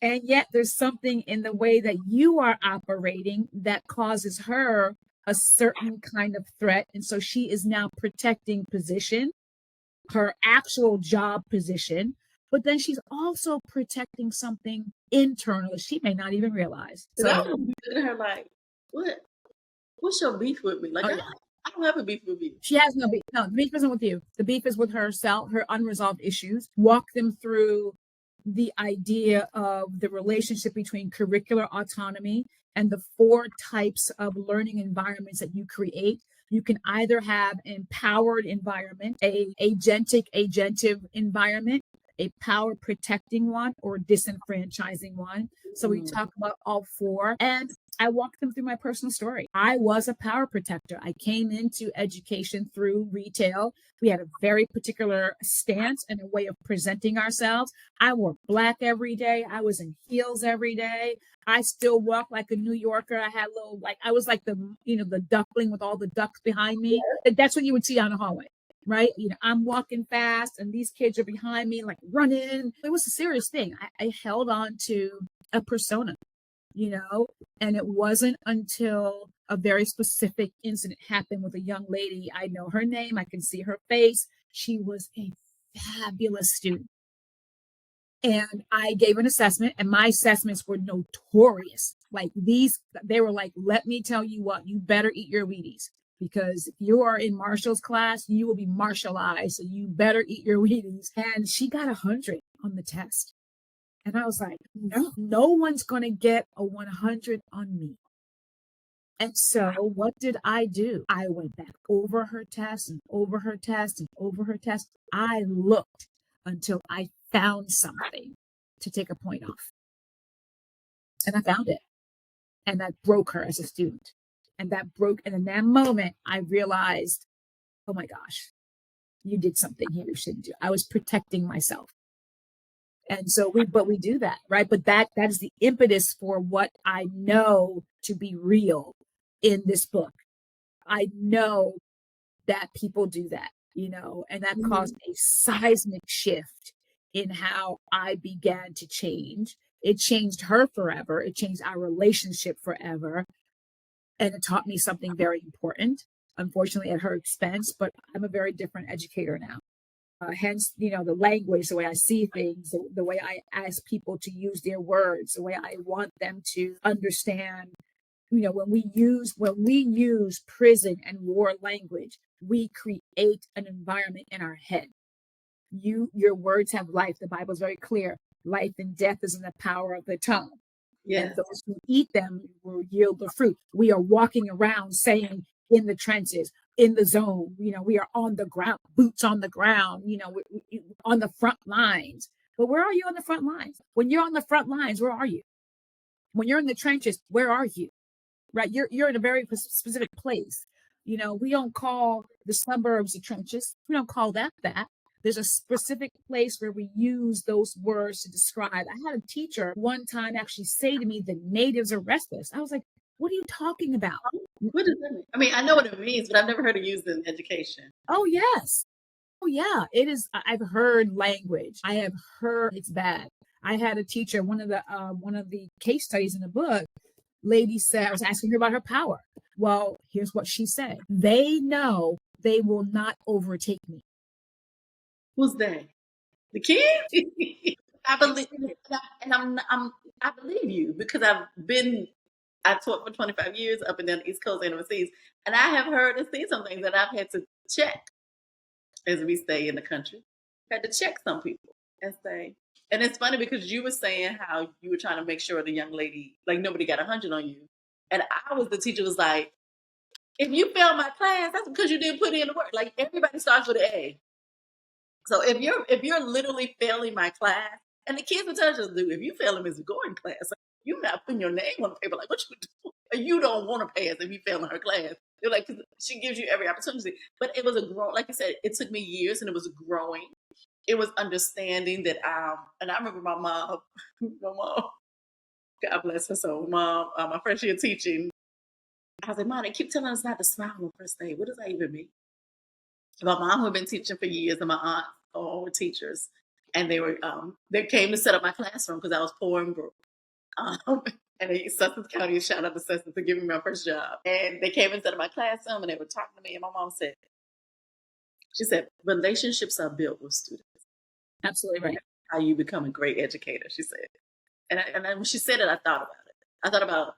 B: And yet there's something in the way that you are operating that causes her a certain kind of threat. And so she is now protecting position, her actual job position, but then she's also protecting something internal that she may not even realize.
A: So I would be looking at her like, what's your beef with me? Like, I don't have a beef with you.
B: She has no beef. No, the beef isn't with you. The beef is with herself, her unresolved issues. Walk them through the idea of the relationship between curricular autonomy and the 4 types of learning environments that you create. You can either have an empowered environment, a agentive environment, a power protecting one, or disenfranchising one. So we talk about all 4. And I walked them through my personal story. I was a power protector. I came into education through retail. We had a very particular stance and a way of presenting ourselves. I wore black every day. I was in heels every day. I still walk like a New Yorker. I had I was like the duckling with all the ducks behind me. That's what you would see on the hallway, right? I'm walking fast and these kids are behind me, like running. It was a serious thing. I held on to a persona. And it wasn't until a very specific incident happened with a young lady. I know her name. I can see her face. She was a fabulous student. And I gave an assessment, and my assessments were notorious. They were like, let me tell you what, you better eat your Wheaties, because if you are in Marshall's class, you will be Marshallized. So you better eat your Wheaties. And she got 100 on the test. And I was like, no one's going to get a 100 on me. And so what did I do? I went back over her test and over her test and over her test. I looked until I found something to take a point off. And I found it. And that broke her as a student. And in that moment, I realized, oh my gosh, you did something here you shouldn't do. I was protecting myself. And so we do that, right? But that is the impetus for what I know to be real in this book. I know that people do that, and that caused a seismic shift in how I began to change. It changed her forever. It changed our relationship forever. And it taught me something very important. unfortunately, at her expense, but I'm a very different educator now. Hence, the language, the way I see things, the way I ask people to use their words, the way I want them to understand. When we use prison and war language, we create an environment in our head. Your words have life. The Bible is very clear. Life and death is in the power of the tongue. And
A: Yes.
B: those who eat them will yield the fruit. We are walking around saying in the trenches, in the zone, we are on the ground, boots on the ground, on the front lines. But where are you on the front lines? When you're on the front lines, where are you? When you're in the trenches, where are you? Right? You're in a very specific place. We don't call the suburbs the trenches. We don't call that that. There's a specific place where we use those words to describe. I had a teacher one time actually say to me, the natives are restless. I was like, what are you talking about?
A: What does that mean? I mean, I know what it means, but I've never heard it used in education.
B: Oh, yes. Oh, yeah. It is. I've heard language. I have heard it's bad. I had a teacher, one of the case studies in the book, lady said, I was asking her about her power. Well, here's what she said. They know they will not overtake me.
A: Who's they? The kids? I believe, and I believe you because I taught for 25 years up and down the East Coast and overseas, and I have heard and seen some things that I've had to check as we stay in the country. Had to check some people and say, and it's funny because you were saying how you were trying to make sure the young lady, like nobody got 100 on you, and the teacher was like, if you fail my class, that's because you didn't put in the work. Like everybody starts with an A. So if you're literally failing my class, and the kids will tell us, dude, if you fail Miss Gordon class, like, you're not putting your name on the paper. Like what you do? You don't want to pass if you fail in her class. They're like, 'cause she gives you every opportunity. But it was like I said, it took me years, and it was growing. It was understanding that and I remember my mom, God bless her soul, mom, my first year teaching. I was like, Mom, they keep telling us not to smile on first day. What does that even mean? My mom, who had been teaching for years, and my aunt all were teachers, and they came to set up my classroom because I was poor and broke. Um, and Sussex County, shout out to Sussex for giving me my first job. And they came and set up my classroom, and they were talking to me, and my mom said, she said, relationships are built with students.
B: Absolutely right.
A: How you become a great educator, she said. And when she said it, I thought about it. I thought about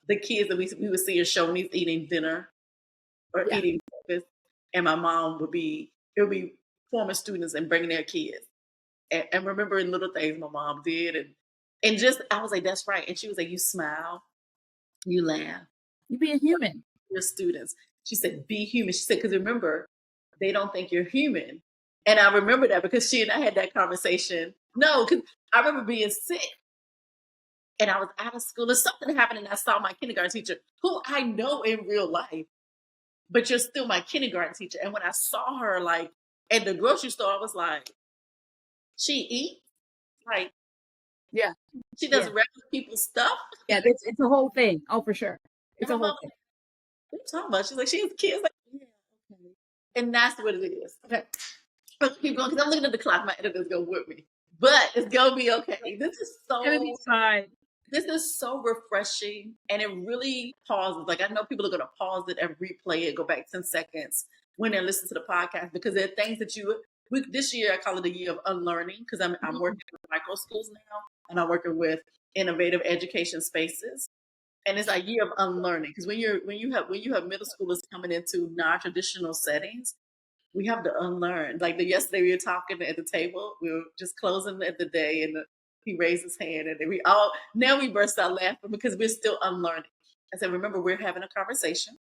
A: the kids that we would see in Shoney's eating dinner or eating breakfast, and my mom it would be former students and bringing their kids, and remembering little things my mom did, and just I was like, that's right. And she was like, you smile, you laugh,
B: You be a human.
A: your students. She said, be human. She said, because remember, they don't think you're human. And I remember that because she and I had that conversation. No, because I remember being sick. And I was out of school. There's something happened, and I saw my kindergarten teacher, who I know in real life, but you're still my kindergarten teacher. And when I saw her, like, at the grocery store, I was like, she eats? Like,
B: Yeah.
A: she does regular people's stuff?
B: Yeah, it's a whole thing. Oh, for sure. It's
A: And
B: a
A: my
B: whole
A: mom,
B: thing.
A: what are you talking about? She's like, she has kids? Like, yeah, okay. And that's what it is. Okay. Let's keep going, because I'm looking at the clock. My editor's going to whip me. But it's going to be okay.
B: Gonna be fine.
A: This is so refreshing, and it really pauses. Like, I know people are going to pause it and replay it, go back 10 seconds when they're listening to the podcast, because there are things that this year I call it a year of unlearning, because I'm working with micro schools now, and I'm working with innovative education spaces. And it's a year of unlearning, because when you have middle schoolers coming into non-traditional settings, we have to unlearn. Like yesterday, we were talking at the table. We were just closing at the day, and he raised his hand, and we burst out laughing because we're still unlearning. I said, remember, we're having a conversation.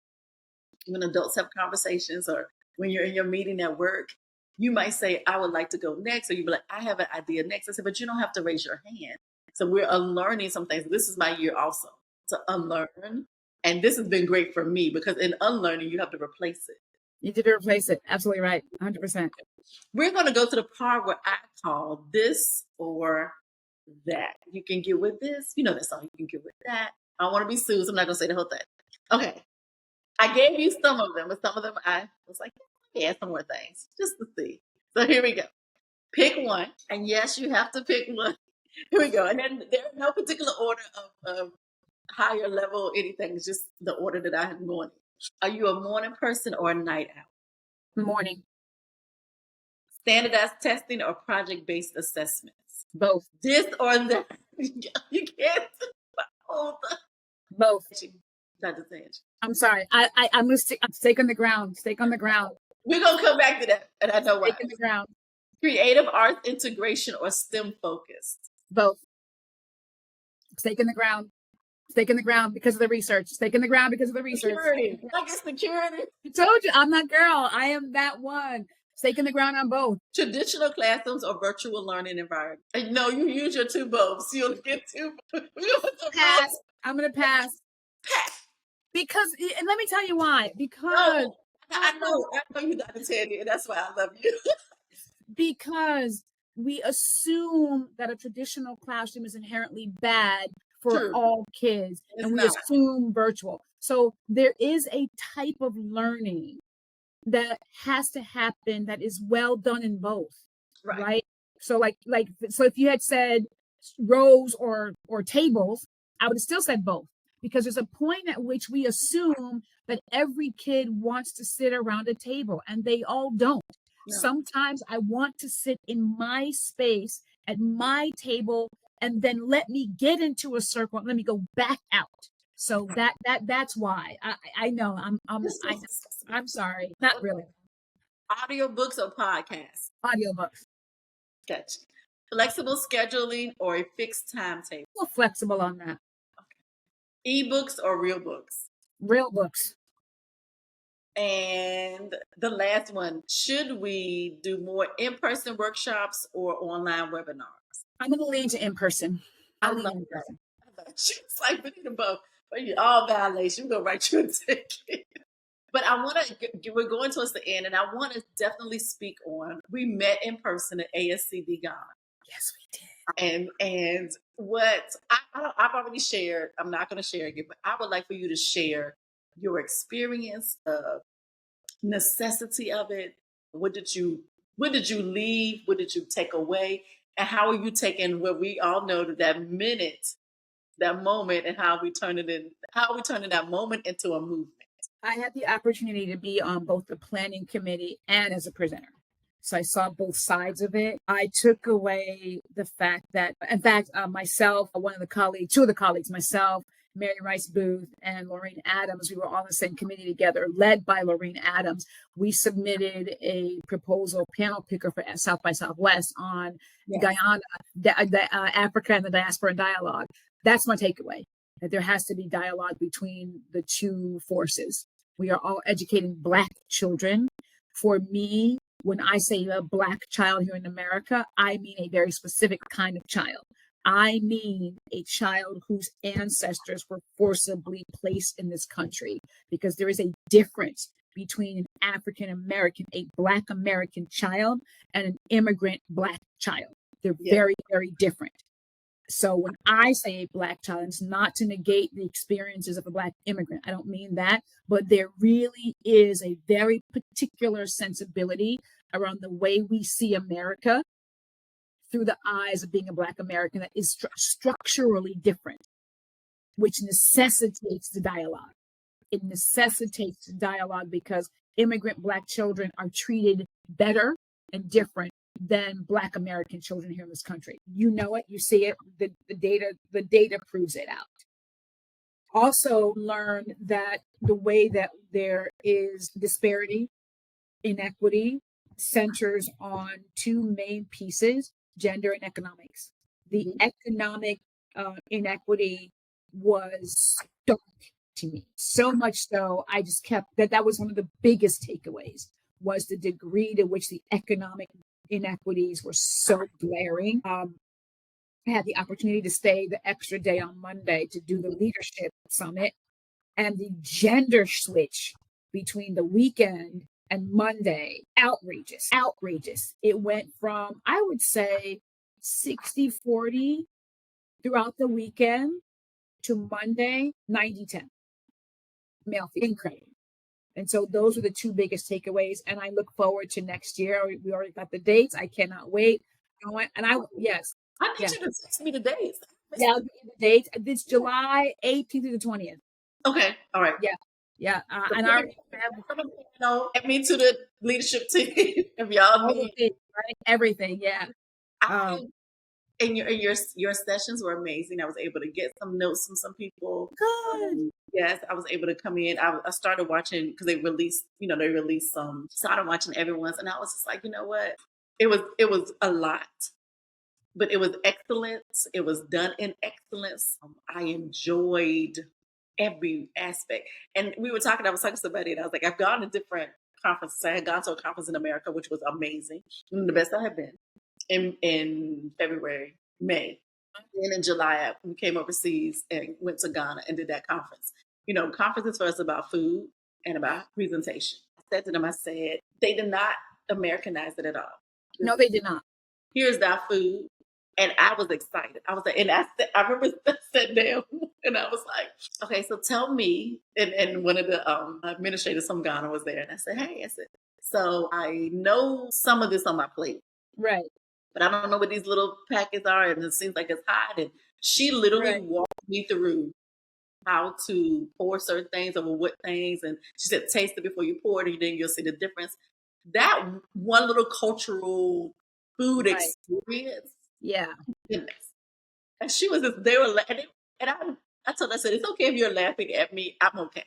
A: When adults have conversations, or when you're in your meeting at work, you might say, I would like to go next, or you'd be like, I have an idea next. I said, but you don't have to raise your hand. So we're unlearning some things. This is my year also to unlearn. And this has been great for me, because in unlearning, you have to replace it.
B: You did replace it. Absolutely right. 100%.
A: We're going to go to the part where I call this or that. You can get with this. You know that song. You can get with that. I don't want to be sued, so I'm not going to say the whole thing. Okay. I gave you some of them, but some of them I was like, yeah, some more things just to see. So here we go. Pick one. And yes, you have to pick one. Here we go. And then there's no particular order of higher level anything. It's just the order that I have going. Are you a morning person or a night owl?
B: Morning.
A: Standardized testing or project-based assessments?
B: Both.
A: This or that? You can't do both.
B: Both.
A: Dr. Tanji.
B: I'm sorry. I'm gonna stake on the ground. Stake on the ground.
A: We're gonna come back to that, and I know why.
B: Stake on the ground.
A: Creative arts integration or STEM focused?
B: Both. Stake in the ground. Stake in the ground because of the research. Stake in the ground because of the research.
A: Security. I guess security.
B: I told you, I'm that girl. I am that one. Stake in the ground on both.
A: Traditional classrooms or virtual learning environment? No, you use your two bulbs. You'll get two.
B: Pass. I'm gonna pass.
A: Pass.
B: Because, and let me tell you why. Because
A: no, I know you, Dr. Tanji, and that's why I love you.
B: Because we assume that a traditional classroom is inherently bad for
A: True.
B: all kids, and we assume virtual. So there is a type of learning that has to happen that is well done in both, right? So so if you had said rows or tables, I would have still said both, because there's a point at which we assume that every kid wants to sit around a table, and they all don't. No. Sometimes I want to sit in my space at my table, and then let me get into a circle and let me go back out. So that's why I know I'm sorry, not really.
A: Audiobooks or podcasts?
B: Audiobooks.
A: Gotcha. Flexible scheduling or a fixed timetable?
B: Well, flexible on that.
A: Okay. Ebooks or real books?
B: Real books.
A: And the last one, should we do more in-person workshops or online webinars?
B: I'm going to lean to in-person.
A: I love that. It's like we need them both. But you all violation. We're going to write you a ticket. But I want to, we're going towards the end, and I want to definitely speak on, we met in person at ASCD Ghana.
B: Yes, we did.
A: And what I've already shared, I'm not going to share again, but I would like for you to share your experience of necessity of it. What did you leave? What did you take away? And how are you taking what we all know that minute, that moment, and how we turning that moment into a movement?
B: I had the opportunity to be on both the planning committee and as a presenter. So I saw both sides of it. I took away the fact that, in fact, myself, two of the colleagues, myself, Mary Rice Booth, and Lorraine Adams, we were all in the same committee together, led by Lorraine Adams. We submitted a proposal, panel picker for South by Southwest on Guyana, Africa and the diaspora dialogue. That's my takeaway, that there has to be dialogue between the two forces. We are all educating Black children. For me, when I say a Black child here in America, I mean a very specific kind of child. I mean a child whose ancestors were forcibly placed in this country, because there is a difference between an African American, a Black American child, and an immigrant Black child. They're very, very different. So when I say a Black child, it's not to negate the experiences of a Black immigrant. I don't mean that, but there really is a very particular sensibility around the way we see America through the eyes of being a Black American that is structurally different, which necessitates the dialogue. It necessitates the dialogue because immigrant Black children are treated better and different than Black American children here in this country. You know it, you see it, the data proves it out. Also learn that the way that there is disparity, inequity, centers on two main pieces: gender and economics. The economic inequity was stark to me, so much so I just kept that was one of the biggest takeaways, was the degree to which the economic inequities were so glaring. I had the opportunity to stay the extra day on Monday to do the leadership summit, and the gender switch between the weekend and Monday, outrageous. It went from, I would say, 60-40 throughout the weekend to Monday, 90-10. Male, incredible. And so those are the two biggest takeaways. And I look forward to next year. We already got the dates. I cannot wait. I need you to
A: text me the dates.
B: Yeah, I'll give you the dates. It's July 18th through the 20th.
A: Okay. All right.
B: Yeah. Yeah.
A: So
B: And I already have
A: add me to the leadership team if y'all
B: all the
A: need.
B: things, right? Everything. Yeah.
A: I
B: Um,
A: and your sessions were amazing. I was able to get some notes from some people.
B: good.
A: Yes, I was able to come in. I started watching because they released some. Started watching everyone's, and I was just like, you know what? It was a lot, but it was excellence. It was done in excellence. I enjoyed every aspect. And we were talking. I was talking to somebody, and I was like, I've gone to different conferences. I had gone to a conference in America, which was amazing, one of the best I have been in February, May. Then in July, we came overseas and went to Ghana and did that conference. Conferences for us about food and about presentation. I said to them, I said, they did not Americanize it at all.
B: No, they did not.
A: Here's our food. And I was excited. I was like, and I remember sat down and I was like, okay, so tell me, and one of the administrators from Ghana was there. And I said, hey, so I know some of this on my plate.
B: Right.
A: But I don't know what these little packets are, and it seems like it's hot. And she literally
B: Right.
A: walked me through how to pour certain things over what things, and she said, taste it before you pour it, and then you'll see the difference. That one little cultural food
B: Right.
A: experience,
B: Yeah.
A: goodness. And she was just, they were, and I told her, I said, it's okay if you're laughing at me. I'm okay.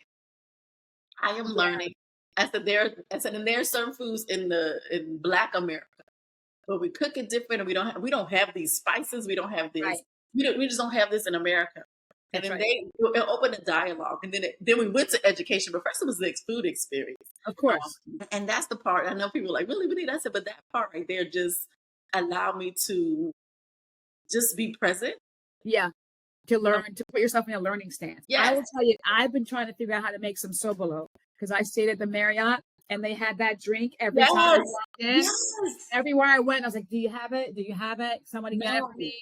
A: I am learning. I said, and there are certain foods in Black America, but we cook it different, and we don't have these spices. We don't have this.
B: Right.
A: We just don't have this in America. And
B: That's
A: then
B: right.
A: they opened a dialogue, and then we went to education. But first, it was the food experience,
B: Of course.
A: and that's the part. I know people are like, really, we need. I said, but that part right there just allowed me to just be present.
B: Yeah. To learn, to put yourself in a learning stance. I will
A: Yes,
B: tell you, I've been trying to figure out how to make some sobolo because I stayed at the Marriott and they had that drink every time I
A: yes,
B: walked in.
A: yes.
B: Everywhere I went, I was like, do you have it? Do you have it? Somebody get it
A: No.
B: for me.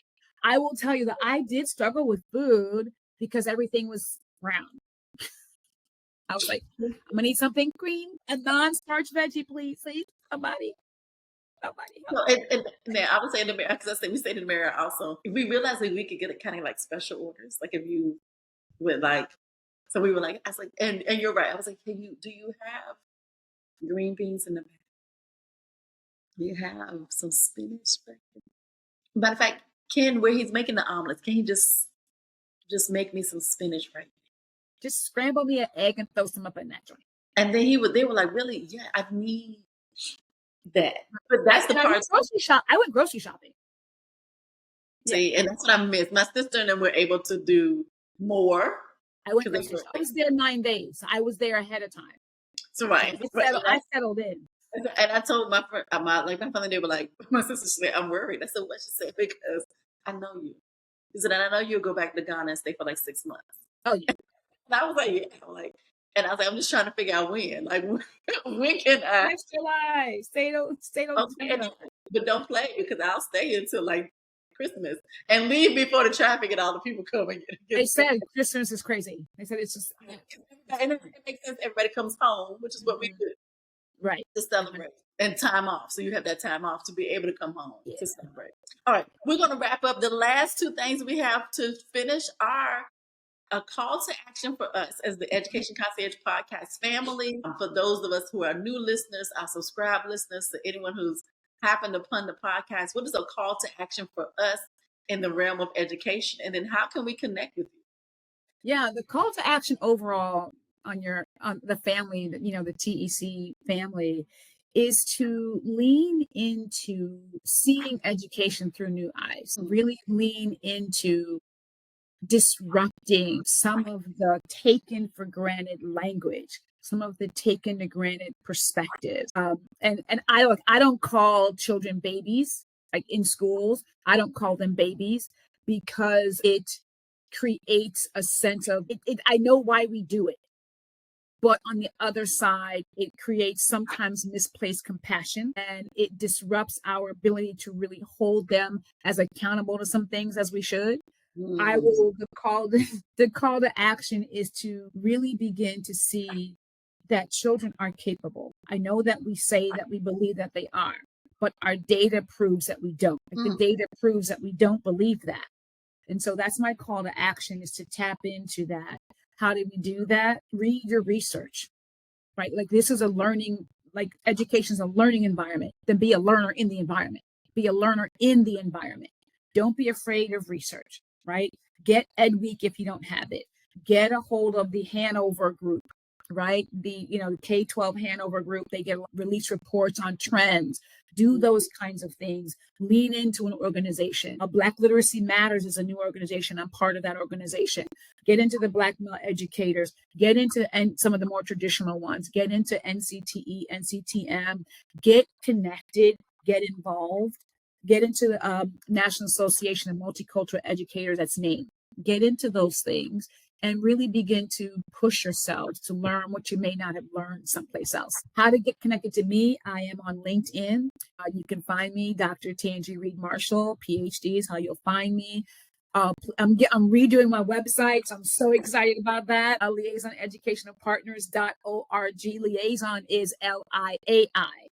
B: I will tell you that I did struggle with food because everything was brown. I was like, I'm gonna need something green, a non-starch veggie, please. Please, somebody help
A: So,
B: me.
A: and now I would say in the because I said we stayed in the Marriott also. We realized that we could get it kind of like special orders, like if you would like. So we were like, I was like, and you're right. I was like, do you have green beans in the bag? Do you have some spinach? Matter of fact, where he's making the omelets, can he just make me some spinach right?
B: Just scramble me an egg and throw some up in that joint.
A: And then they were like, really? Yeah, I need that. But that's the
B: And I
A: part.
B: went grocery shop. I went grocery shopping. Yeah.
A: See, and that's what I missed. My sister and them were able to do more.
B: I went
A: 'Cause they
B: grocery
A: were,
B: shop. I was there 9 days. I was there ahead of time.
A: so right.
B: I settled in.
A: And I told my friend, my family, they were like, my sister said, I'm worried. I said, what? She said, because I know you. She said, and I know you'll go back to Ghana and stay for like 6 months.
B: Oh, yeah.
A: And I was like, yeah. And I was like, I'm just trying to figure out when. Like, when can I?
B: Next July. Stay
A: Okay, but don't play because I'll stay until like Christmas and leave before the traffic and all the people come and
B: They said Christmas is crazy. They said it's just
A: and it makes sense. Everybody comes home, which is what we do.
B: right
A: To celebrate and time off. So you have that time off to be able to come home
B: yeah.
A: to celebrate. All right, we're going to wrap up. The last two things we have to finish are a call to action for us as the Education Concierge Podcast family. For those of us who are new listeners, our subscribed listeners, to anyone who's happened upon the podcast, what is a call to action for us in the realm of education? And then how can we connect with you?
B: Yeah, the call to action overall on the family, the TEC family, is to lean into seeing education through new eyes. Really lean into disrupting some of the taken for granted language, some of the taken for granted perspectives. And I don't call children babies, like in schools. I don't call them babies because it creates a sense of it. I know why we do it. But on the other side, it creates sometimes misplaced compassion and it disrupts our ability to really hold them as accountable to some things as we should. The call to action is to really begin to see that children are capable. I know that we say that we believe that they are, but our data proves that we don't. The data proves that we don't believe that. And so that's my call to action, is to tap into that. How do we do that? Read your research, right? Like this is a learning, like education is a learning environment. Then be a learner in the environment. Be a learner in the environment. Don't be afraid of research, right? Get Ed Week if you don't have it. Get a hold of the Hanover group, right? The K-12 Hanover group. They get release reports on trends. Do those kinds of things. Lean into an organization. Black Literacy Matters is a new organization. I'm part of that organization. Get into the Black male educators. Get into some of the more traditional ones. Get into NCTE, NCTM. Get connected. Get involved. Get into the National Association of Multicultural Educators, that's NAME. Get into those things and really begin to push yourselves to learn what you may not have learned someplace else. How to get connected to me? I am on LinkedIn. You can find me, Dr. Tanji Reed Marshall, PhD is how you'll find me. I'm redoing my website, so I'm so excited about that. Liaisoneducationalpartners.org. Liaison is LIAISON.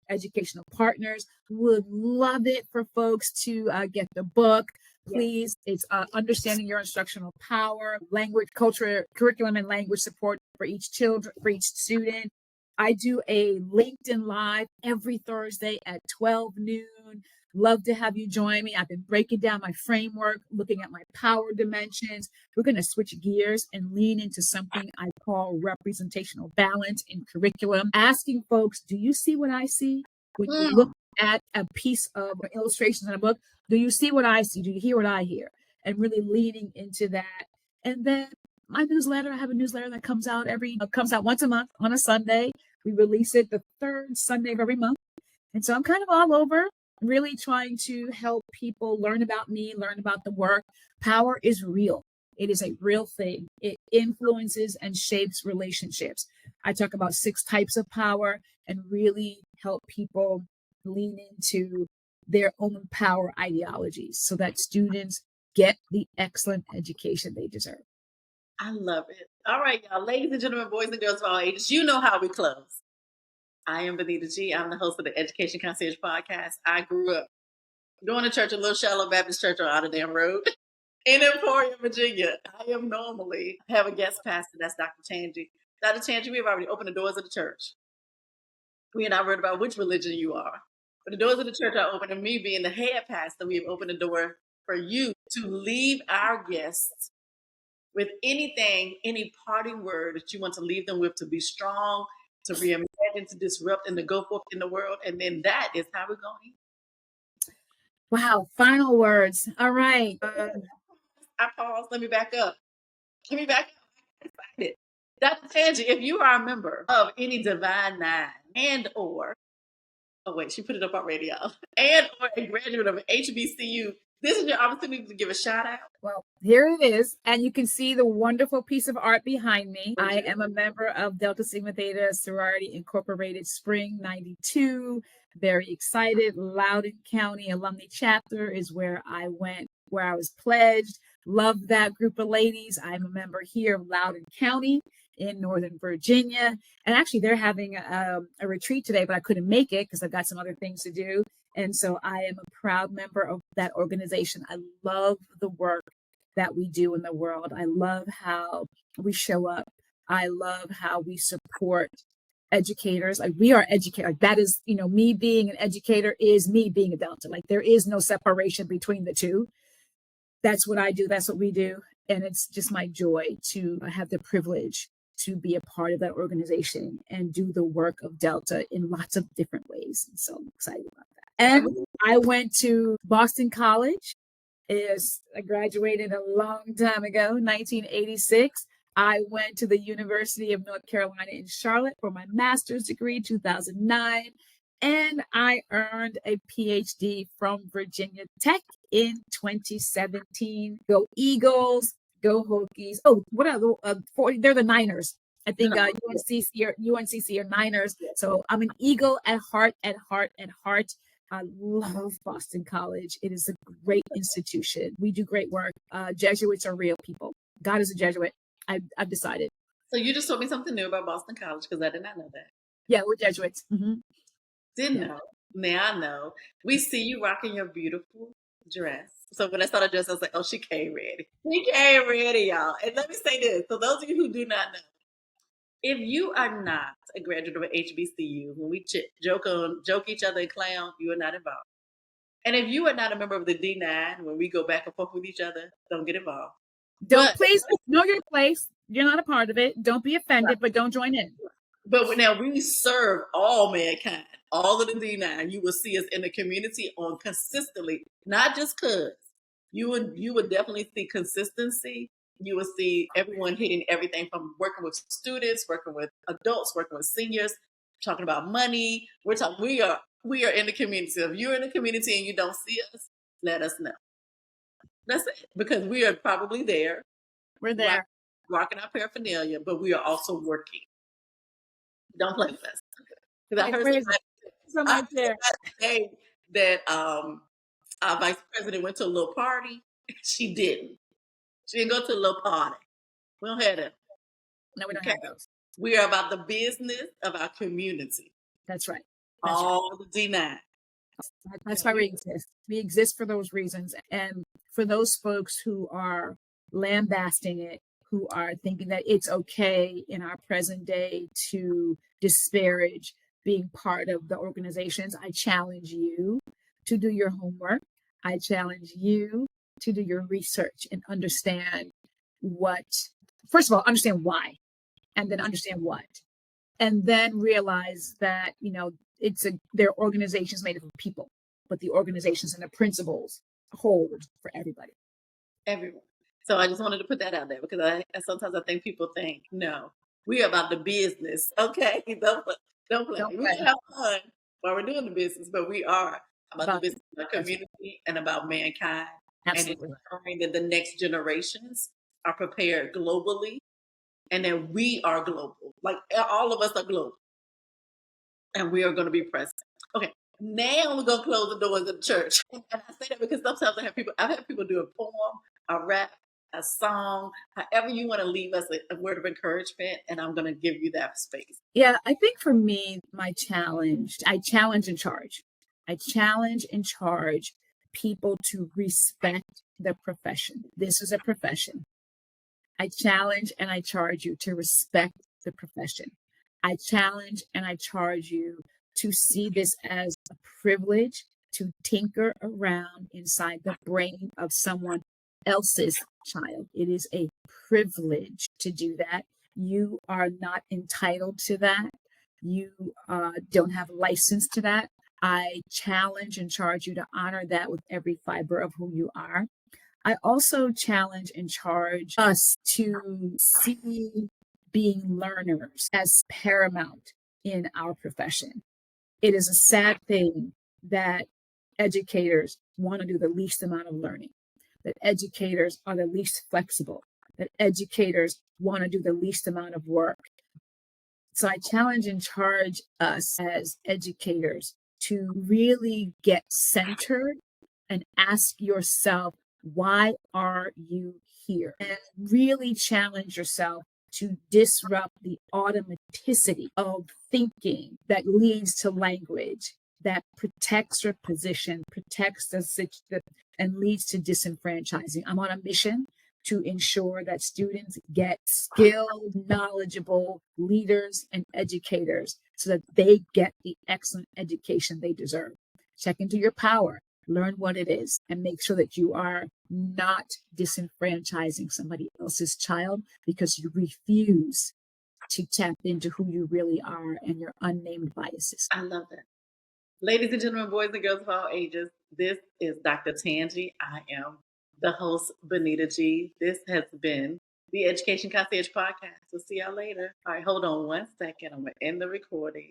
B: Educational Partners. Would love it for folks to get the book. Please, it's Understanding Your Instructional Power, language, culture, curriculum, and language support for each student. I do a LinkedIn Live every Thursday at 12 noon. Love to have you join me. I've been breaking down my framework, looking at my power dimensions. We're going to switch gears and lean into something I call representational balance in curriculum. Asking folks, do you see what I see? When you look at a piece of illustrations in a book, do you see what I see? Do you hear what I hear? And really leaning into that. And then my newsletter, I have a newsletter that comes out once a month on a Sunday. We release it the third Sunday of every month. And so I'm kind of all over, really trying to help people learn about me, learn about the work. Power is real. It is a real thing. It influences and shapes relationships. I talk about 6 types of power and really help people lean into their own power ideologies so that students get the excellent education they deserve.
A: I love it. All right, y'all, ladies and gentlemen, boys and girls of all ages, you know how we close. I am Benita G. I'm the host of the Education Concierge Podcast. I grew up going to church at Little Shallow Baptist Church on Otterdam Road in Emporia, Virginia. I am normally have a guest pastor. That's Dr. Tanji. Dr. Tanji, we have already opened the doors of the church. We and I read about which religion you are. But the doors of the church are open, and me being the head pastor, we have opened the door for you to leave our guests with anything, any parting word that you want to leave them with, to be strong, to reimagine, to disrupt, and to go forth in the world. And then that is how we're going.
B: Wow, final words. All right.
A: I paused. Let me back up. I'm excited. Dr. Tanji, if you are a member of any Divine Nine oh wait, she put it up already, y'all, and or a graduate of HBCU, this is your opportunity to give a shout out.
B: Well, here it is. And you can see the wonderful piece of art behind me. I am a member of Delta Sigma Theta Sorority Incorporated Spring 92. Very excited. Loudoun County Alumni Chapter is where I went, where I was pledged. Love that group of ladies. I'm a member here of Loudoun County in Northern Virginia. And actually, they're having a retreat today, but I couldn't make it because I've got some other things to do. And so I am a proud member of that organization. I love the work that we do in the world. I love how we show up. I love how we support educators. Like we are educators. Like that is, me being an educator is me being a Delta. Like there is no separation between the two. That's what I do. That's what we do. And it's just my joy to have the privilege to be a part of that organization and do the work of Delta in lots of different ways. And so I'm excited about that. And I went to Boston College. I graduated a long time ago, 1986. I went to the University of North Carolina in Charlotte for my master's degree, 2009. And I earned a PhD from Virginia Tech in 2017. Go Eagles, go Hokies. Oh, what are they're the Niners. I think UNCC are Niners. So I'm an Eagle at heart, at heart, at heart. I love Boston College. It is a great institution. We do great work. Jesuits are real people. God is a Jesuit. I've decided.
A: So you just told me something new about Boston College because I did not know that.
B: Yeah, we're Jesuits. Mm-hmm.
A: Didn't know. Now I know. We see you rocking your beautiful dress. So when I saw the dress, I was like, oh, she came ready. She came ready, y'all. And let me say this. So those of you who do not know, if you are not a graduate of HBCU, when we joke each other and clown, you are not involved. And if you are not a member of the D9, when we go back and forth with each other, don't get involved.
B: Please know your place. You're not a part of it. Don't be offended, but don't join in.
A: But now we serve all mankind, all of the D9. You will see us in the community on consistently, not just cause. You would definitely see consistency. You will see everyone hitting everything from working with students, working with adults, working with seniors, talking about money. We are in the community. So if you're in the community and you don't see us, let us know. That's it. Because we are probably there.
B: We're there.
A: Rocking our paraphernalia, but we are also working. Don't play with us. Because I heard somebody say that our vice president went to a little party. She didn't. She didn't go to a little party. We don't have that.
B: No, we don't have those.
A: We are about the business of our community.
B: That's right.
A: All the D9.
B: That's why we exist. We exist for those reasons. And for those folks who are lambasting it, who are thinking that it's okay in our present day to disparage being part of the organizations, I challenge you to do your homework. I challenge you to do your research and understand first of all, understand why, and then understand what. And then realize that, they're organizations made up of people, but the organizations and the principles hold for everybody.
A: Everyone. So I just wanted to put that out there because sometimes I think people think, no, we are about the business. Okay, don't play. We can have fun while we're doing the business, but we are about the business of the community and about mankind.
B: Absolutely.
A: And ensuring that the next generations are prepared globally and that we are global. Like all of us are global. And we are going to be present. Okay, now we're going to close the doors of the church. And I say that because sometimes I've had people do a poem, a rap, a song, however you want to leave us a word of encouragement, and I'm going to give you that space.
B: Yeah, I think for me, I challenge and charge. I challenge and charge people to respect the profession. This is a profession. I challenge and I charge you to respect the profession. I challenge and I charge you to see this as a privilege to tinker around inside the brain of someone else's child. It is a privilege to do that. You are not entitled to that. You don't have license to that. I challenge and charge you to honor that with every fiber of who you are. I also challenge and charge us to see being learners as paramount in our profession. It is a sad thing that educators want to do the least amount of learning, that educators are the least flexible, that educators want to do the least amount of work. So I challenge and charge us as educators to really get centered and ask yourself, why are you here? And really challenge yourself to disrupt the automaticity of thinking that leads to language that protects your position, protects and leads to disenfranchising. I'm on a mission to ensure that students get skilled, knowledgeable leaders and educators so that they get the excellent education they deserve. Check into your power, learn what it is, and make sure that you are not disenfranchising somebody else's child because you refuse to tap into who you really are and your unnamed biases.
A: I love that. Ladies and gentlemen, boys and girls of all ages, this is Dr. Tanji. I am the host, Benita G. This has been the Education Concierge Podcast. We'll see y'all later. All right, hold on one second. I'm going to end the recording.